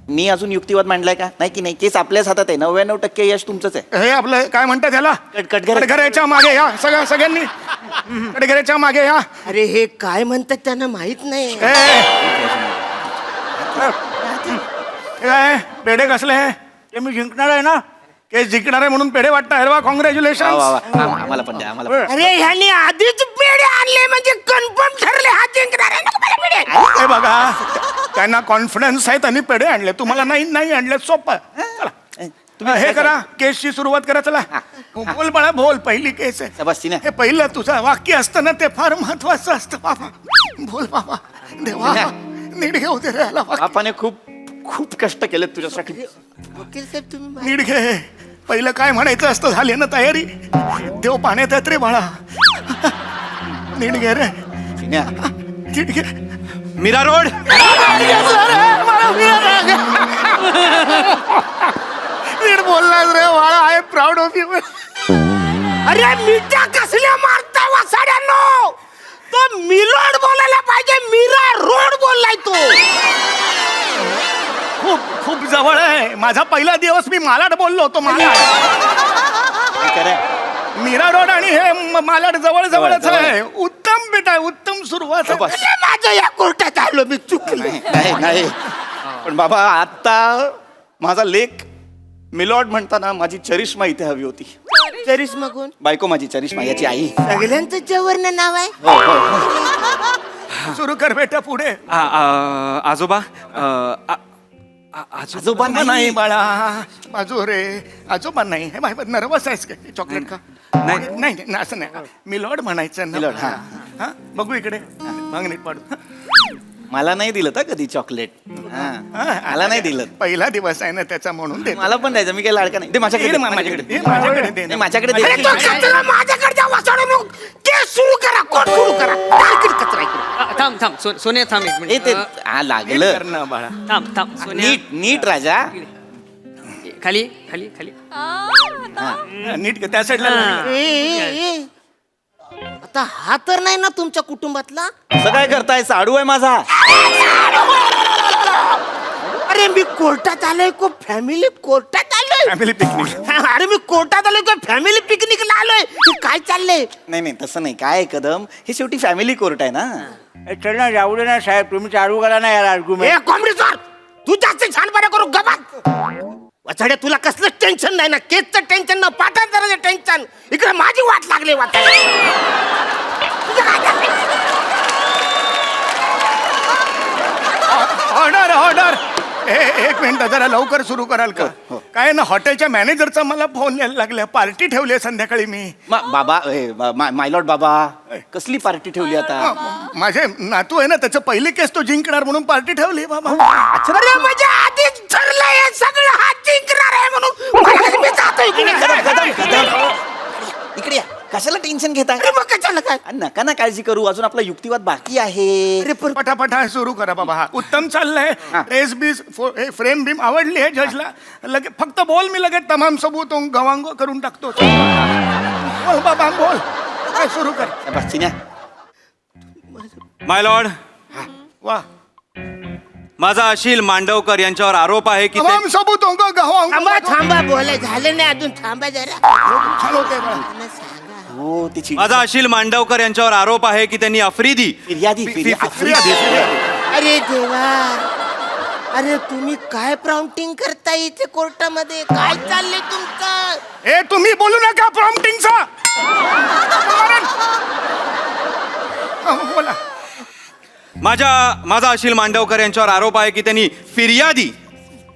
मी अजून युक्तिवाद मांडलाय का नाही की नाही केस आपल्याच हातात आहे 99% यश तुमचंच आहे. हे आपलं काय म्हणतात त्याला कटघरे. कटघऱ्याच्या मागे या सगळ्यांनी कटघऱ्याच्या मागे या. अरे हे काय म्हणतात त्यांना माहित नाही. काय पेढे कसले ते मी जिंकणार आहे ना केस जिंकणार आहे म्हणून पेढे वाटतं अरे वा कॉंग्रॅच्युलेशन. आम्हाला पण द्या आम्हाला पण. अरे ह्यानी आधीच पेढे आणले म्हणजे कन्फर्म ठरले हा जिंकणार आहे ना मला पेढे. हे बघा त्यांना कॉन्फिडन्स आहे त्यांनी पेढे आणले तुम्हाला नाही आणले सोपं. चला हे करा केसची सुरुवात करा चला. बोल बाळा बोल पहिली केस आहे शाबासची हे पहिलं तुझं वाक्य असतं ना ते फार महत्वाचं असतं बाबा. बोल बाबा देवा नीट घेऊ दे रे याला वाक्य. बापाने खूप खूप कष्ट केलेत तुझ्यासाठी. वकील साहेब तुम्ही नीट घे पहिलं काय म्हणायचं असतं झाली ना तयारी देव पाण्यात येत रे बाळा. नीट घे रे चिन्या, नीट घे. मीरा रोड नीट बोललास रे बाळा आय प्राऊड ऑफ यू. अरे मिठ्या कसल्या मारता वासाड्यांनो. तो मिलोड बोलायला पाहिजे मीरा रोड बोललाय तो. खूप खूप जवळ आहे माझा पहिला दिवस मी मालाड बोललो होतो मालाड. मीरा रोड आणि हे मालाड जवळ जवळच आहे. उत्तम बेटा उत्तम सुरुवात आहे. अरे माझ्या या कोर्टात आलो मी चुकलो. नाही पण बाबा आता माझा लेख मिलॉर्ड म्हणताना माझी चरिष्मा इथे हवी होती. चरिष्मा कोण? बायको माझी चरिष्मा याची आई. सगळ्यांचं जवळनं नाव आहे. सुरू कर बेटा पुढे. आजोबा आजोबा नाही बाळा माझो रे आजोबा नाही हे बाय नर्वस आहेस का चॉकलेट का? नाही. नाही असं नाही मिलॉर्ड म्हणायचं ना. मिलॉर्ड, हा. हा बघू इकडे मग नीट पाडू. मला नाही दिलं तर कधी चॉकलेट. मला नाही दिलं. पहिला दिवस आहे ना त्याचा म्हणून दे. मला पण द्यायचं मी काही लाडका नाही. दे माझ्याकडे दे, माझ्याकडे दे. माझ्याकडे दे नाही, माझ्याकडे दे. अरे तो कचरा माझ्याकडे द्या वासाड्यांनो. केस सुरू करा कोर्ट सुरू करा. डायरेक्ट कचरा इकडे. थांब सोन्या थांब एक ए, ते मिनिट. लागलं करणं बाळा. थांब सोन्या नीट नीट राजा. खाली खाली खाली. नीट कर, त्या साईडला लागलं. ए. आता हा तर नाही ना तुमच्या कुटुंबातला. असं काय करताय साडू आहे माझा. अरे मी कोर्टात आलोय को फॅमिली कोर्टात आलोय. Family picnic. अरे मी कोर्टात आलोय को फॅमिली पिकनिकला आलोय. हे काय चाललंय? नाही तसं नाही काय आहे कदम हे शेवटी फॅमिली कोर्ट आहे ना. चल ना जाऊ दे ना साहेब तुम्ही चालू करा ना यार आर्ग्युमेंट. ए कॉम्रेड सर तू जास्त छानपणा करू गबात. वाचाड्या तुला कसलं टेन्शन नाही ना केसचं टेन्शन ना पाठांतराचं टेन्शन. इकडे माझी वाट लागली ऑर्डर ऑर्डर एक मिनिट जरा लवकर सुरू कराल का? काय ना हॉटेलच्या मॅनेजरचा मला फोन यायला लागला पार्टी ठेवली आहे संध्याकाळी मी. बाबा मायलॉर्ड बाबा कसली पार्टी ठेवली आता. माझे नातू आहे ना त्याचं पहिली केस तो जिंकणार म्हणून पार्टी ठेवली बाबा. अरे म्हणजे आधीच ठरलंय हे सगळं हा जिंकणार आहे म्हणून मी जातोय इकडे या कशाला टेन्शन घेताय. अरे मग कशाला काय? नका ना काळजी करू अजून आपला युक्तिवाद बाकी आहे. अरे पटापटा सुरू करा बाबा. हा उत्तम चाललंय. ड्रेस बीस फ्रेम बीम आवडली आहे जजला. लगेच फक्त बोल मी लगेच तमाम सबूत गवांग करून टाकतो. बोल बाबा बोल काय सुरू कर. चिन्या माय लॉर्ड वा माझा अशील मांडवकर यांच्यावर आरोप आहे की तमाम सबूत गवांग. थांबा बोलाय झालं नाही अजून थांबा जरा. छान होते बाळा. हो तिची माझा अशील मांडवकर यांच्यावर आरोप आहे की त्यांनी आफ्रिदी फिर्यादी अरे देवा. अरे तुम्ही काय प्राउंटिंग करताय इथे कोर्टामध्ये काय चाललंय तुमचं? ए तुम्ही बोलू नका प्रॉम्प्टिंगचा. बोला. माझा अशील मांडवकर यांच्यावर आरोप आहे की त्यांनी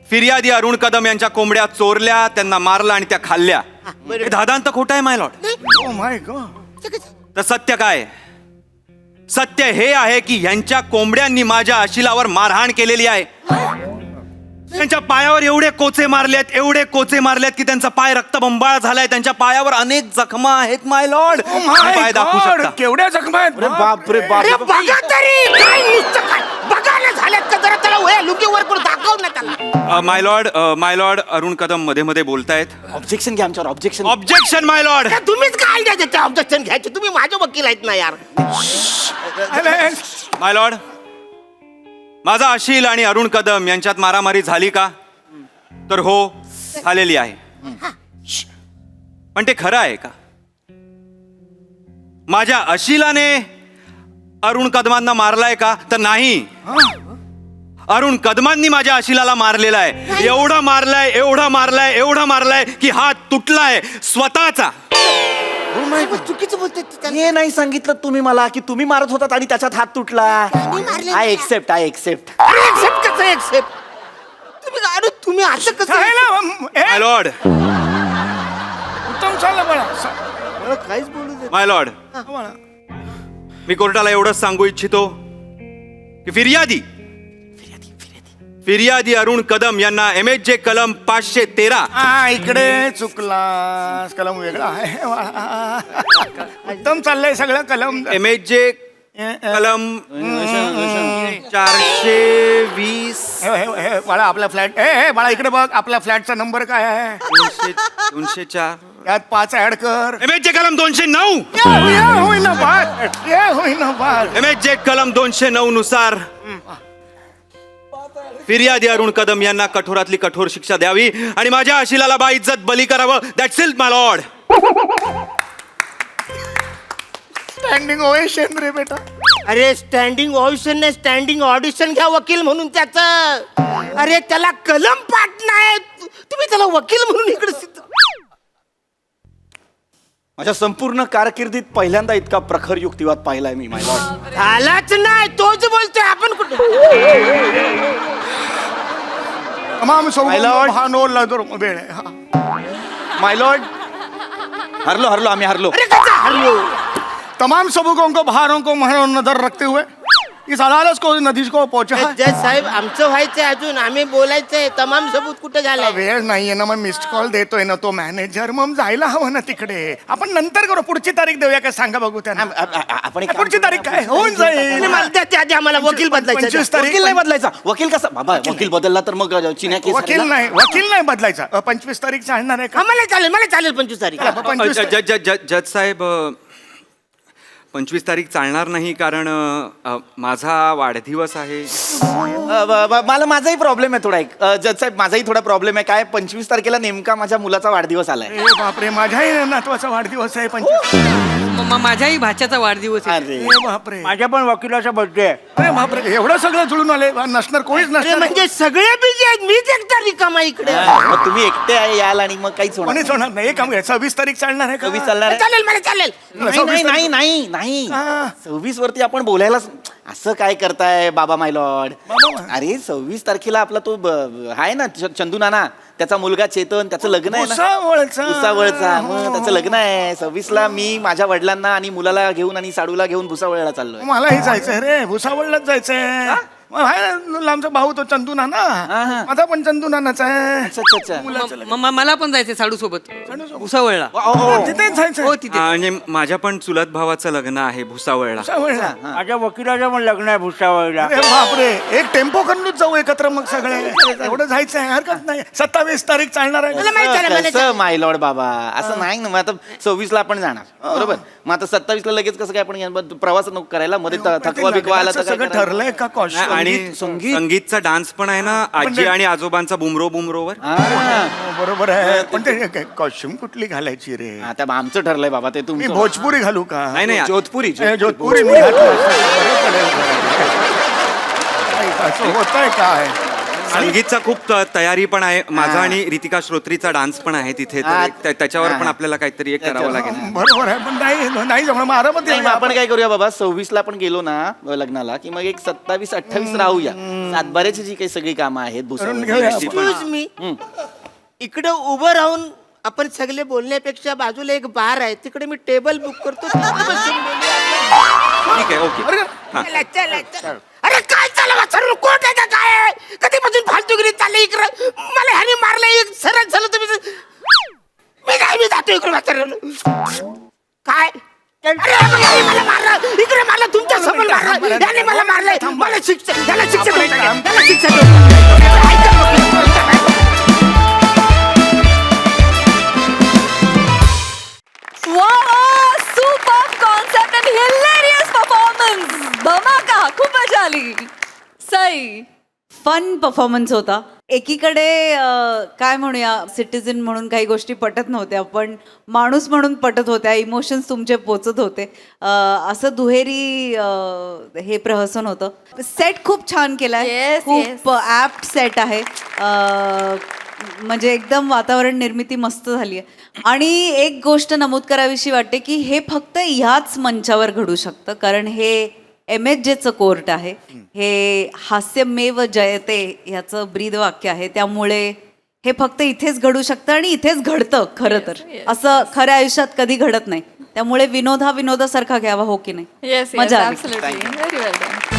फिर्यादी अरुण कदम यांच्या कोंबड्या चोरल्या त्यांना मारला आणि त्या खाल्ल्या. हे दादांत खोटं आहे माय लॉर्ड. Oh my God. तर सत्य काय? सत्य हे आहे की ह्यांच्या कोंबड्यांनी माझ्या अशिलावर मारहाण केलेली आहे. त्यांच्या पायावर एवढे कोचे मारलेत की त्यांचा पाय रक्तबंबाळ झालाय. त्यांच्या पायावर अनेक जखमा आहेत माय लॉर्ड. पाय दाखवू शकता. केवढ्या जखमा आहेत. बापरे अरे बघा तरी काय नुसतं काय बघायला झाल्यात का जरा त्याला होय लुंगी वर करून दाखव ना त्याला. माय लॉर्ड अरुण कदम मध्ये मध्ये बोलतायत. ऑब्जेक्शन घ्या आमच्यावर ऑब्जेक्शन. ऑब्जेक्शन माय लॉर्ड. त्या तुम्हीच काय द्यायचे ते ऑब्जेक्शन घ्यायचे, तुम्ही माझे वकील आहेत ना यार. माय लॉर्ड, माझा अशील आणि अरुण कदम यांच्यात मारामारी झाली का? तर हो, झालेली आहे. पण ते खरं आहे का? माझ्या अशिलाने अरुण कदमांना मारलाय का? तर नाही. अरुण कदमांनी माझ्या अशिलाला मारलेला आहे. एवढा मारलाय की हात तुटलाय स्वतःचा. चुकीचं बोलते. हे नाही सांगितलं तुम्ही मला की तुम्ही मारत होतात आणि त्याच्यात हात तुटला. मारले आय एक्सेप्ट. एक्सेप्ट कसं एक्सेप्ट? तुम्ही असं कसं? माय लॉर्ड, उत्तम चाललं बाळा. काहीच बोलू दे. माय लॉर्ड, मी कोर्टाला एवढंच सांगू इच्छितो की फिर्यादी अरुण कदम यांना MHJ कलम 513 इकडे चुकलास, कलम वेगळा आहे बाळा. उत्तम चाललंय सगळं कलम. MHJ कलम 420 हे बाळा आपला फ्लॅट हे बाळा इकडे बघ, आपल्या फ्लॅटचा नंबर काय आहे? 204 यात 5 ऍड कर. MHJ कलम 209 होईना बात. MHJ कलम 209 नुसार फिर्यादी अरुण कदम यांना कठोरातली कठोर शिक्षा द्यावी आणि माझ्या अशिलाला बाइज्जत बली करावं. That's it my lord. Standing ovation रे बेटा. अरे स्टँडिंग ऑडिशन नाही, स्टँडिंग ऑडिशन घ्या वकील म्हणून त्याचं. अरे त्याला कलम पाठ नाही, तुम्ही त्याला वकील म्हणून इकडे माझ्या संपूर्ण कारकिर्दीत पहिल्यांदा इतका प्रखर युक्तिवाद पाहिलाय मी माय लॉर्ड. झालाच नाही, तोच बोलतोय. आपण कुठे? तमाम My lord. भानो लदर वेळ आहे. हा. माय लॉर्ड, हरलो आम्ही हरलो. अरे कसा हरलो? तमाम सबकों को भारों को महरों नजर रखते हुए इस अदालत को नदीज को पहुंचा है. जज साहेब आमचं व्हायचंय अजून, आम्ही बोलायचंय. तमाम सबूत कुठे झालाय? वेळ नाहीये ना, मग मिस्ड कॉल देतोय ना तो मॅनेजर. मग जायला हवं ना तिकडे. आपण नंतर करू, पुढची तारीख देऊया का सांगा बघू त्यांना. आपण एक पुढची तारीख काय होऊन जाईल. मला त्या आधी आम्हाला वकील बदलायचं. 25 तारीख. वकील नाही बदलायचा. वकील कसा बाबा? वकील बदलला तर मग चिन्या केस वकील नाही बदलायचा. 25 तारीख चालणार आहे का? मला चालेल 25 तारीख. 25 जज साहेब, 25 तारीख चालणार नाही कारण माझा वाढदिवस आहे. मला माझाही प्रॉब्लेम आहे थोडा. एक जज साहेब, माझाही थोडा प्रॉब्लेम आहे. काय 25 तारखेला नेमका माझ्या मुलाचा वाढदिवस आलाय. ए बापरे, माझ्याही नातवाचा वाढदिवस आहे 25. माझ्याही भाच्याचा वाढदिवस आहे. अरे ए बापरे, माझ्या पण वकिलाचा बर्थडे आहे. अरे बापरे, एवढं सगळं जुळून आले. नसणार कोणीच अरे नसणार. म्हणजे सगळे बिझी आहेत, मीच एकटा रिकामा इकडे. मग तुम्ही एकटे आहे याल आणि मग काहीच होणार कोणीच होणार नाही. एक काम 26 तारीख चालणार आहे का? 26 चालणार आहे? चालेल मला चालेल. नाही 26 वरती आपण बोलायला असं काय करताय बाबा माय लॉर्ड? अरे 26 तारखेला आपला तो आहे ना चंदू नाना, त्याचा मुलगा चेतन, त्याचं लग्न आहे ना. भुसावळचा. मग त्याचं लग्न आहे 26ला. मी माझ्या वडिलांना आणि मुलाला घेऊन आणि साडूला घेऊन भुसावळला चाललोय. मलाही जायचंय रे, भुसावळलाच जायचंय. आमचा भाऊ तो चंदू नाना, माझा पण चंदू नानाचा आहे. अच्छा. मला पण जायचंय साडू सोबत भुसावळला. तिथेच जायचंय. हो तिथे. आणि माझ्या पण चुलत भावाचं लग्न आहे भुसावळला. भुसावळला. माझ्या वकिलाचं पण लग्न आहे भुसावळला. अरे बापरे, एक टेम्पो करूनच जाऊ एकत्र मग सगळे. एवढं जायचंय, हरकत नाही. 27 तारीख चालणार आहे. कसं माय लॉर्ड बाबा, असं नाही ना. मग आता 26ला आपण जाणार बरोबर. मग आता 27ला लगेच कसं काय आपण प्रवास नको करायला? मध्ये थकवा बिकवा आला तर सगळं काय ठरलंय का? कॉस्ट आणि संगीतचा डान्स पण आहे ना, आजी आणि आजोबांचा बुमरोवर. बरोबर आहे. पण ते कॉस्ट्युम कुठली घालायची रे? आता आमचं ठरलंय बाबा ते. मी तुम्ही भोजपुरी घालू का? नाही जोधपुरी. जोधपुरी मी घातलं असतं. असं होतंय काय? संगीतचा खूप तयारी पण आहे. माझा आणि रितिका श्रोत्रीचा डान्स पण आहे तिथे. तर त्याच्यावर पण आपल्याला काहीतरी एक करावं लागेल. बरोबर आहे, पण नाही जमणार. मारामती नाही, मग आपण काय करूया बाबा, 26ला आपण गेलो ना लग्नाला की मग एक 27-28 राहूया. सातबाऱ्याची जी काही सगळी कामं आहेत Excuse me. इकडे उभं राहून आपण सगळे बोलण्यापेक्षा बाजूला एक बार आहे, तिकडे मी टेबल बुक करतो. तिकडे बसून बोलूया. ठीक आहे, ओके. चला. अरे काय चाललं सर्व कोट आहे का काय? कधीपासून फालतूगिरी चालली इकडे? मला ह्याने मारलं, एक सरळ झालं तुम्ही. मी जातो इकडे काय? अरे मला मारलं इकडे, मला तुमच्या समोर मारलंय, याने मला मारलंय, मला शिक्षा, याला शिक्षा देऊन टाका, काम- याला शिक्षा देऊन टाका. ऐका मग. Super concept and hilarious performance. धमाका, खूप मजा आली. सई. फन परफॉर्मन्स होता. एकीकडे काय म्हणूया, सिटीजन म्हणून काही गोष्टी पटत नव्हत्या, पण माणूस म्हणून पटत होत्या, इमोशन्स तुमचे पोचत होते. असं दुहेरी हे प्रहसन होतं. सेट खूप छान केलाय, Yes, खूप ॲप्ट सेट आहे. म्हणजे एकदम वातावरण निर्मिती मस्त झाली आहे. आणि एक गोष्ट नमूद करावीशी वाटते की हे फक्त ह्याच मंचावर घडू शकतं, कारण हे MHJचं कोर्ट आहे. हे हास्यमेव जयते ह्याचं ब्रीद वाक्य आहे. त्यामुळे हे फक्त इथेच घडू शकतं आणि इथेच घडतं खरं तर. असं खऱ्या आयुष्यात कधी घडत नाही. त्यामुळे विनोद हा विनोदासारखा घ्यावा, हो की नाही? येस मजा आली. ॲब्सोल्युटली. व्हेरी वेल डन.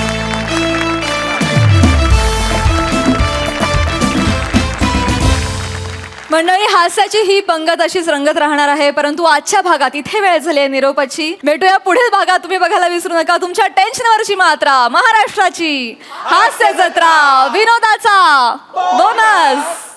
मंडळी, हास्याची ही पंगत अशीच रंगत राहणार आहे, परंतु आजच्या भागात इथे वेळ झाली आहे निरोपाची. भेटूया पुढील भागात. तुम्ही बघायला विसरू नका तुमच्या टेन्शनवरची मात्रा, महाराष्ट्राची हास्य जत्रा, विनोदाचा बोनस.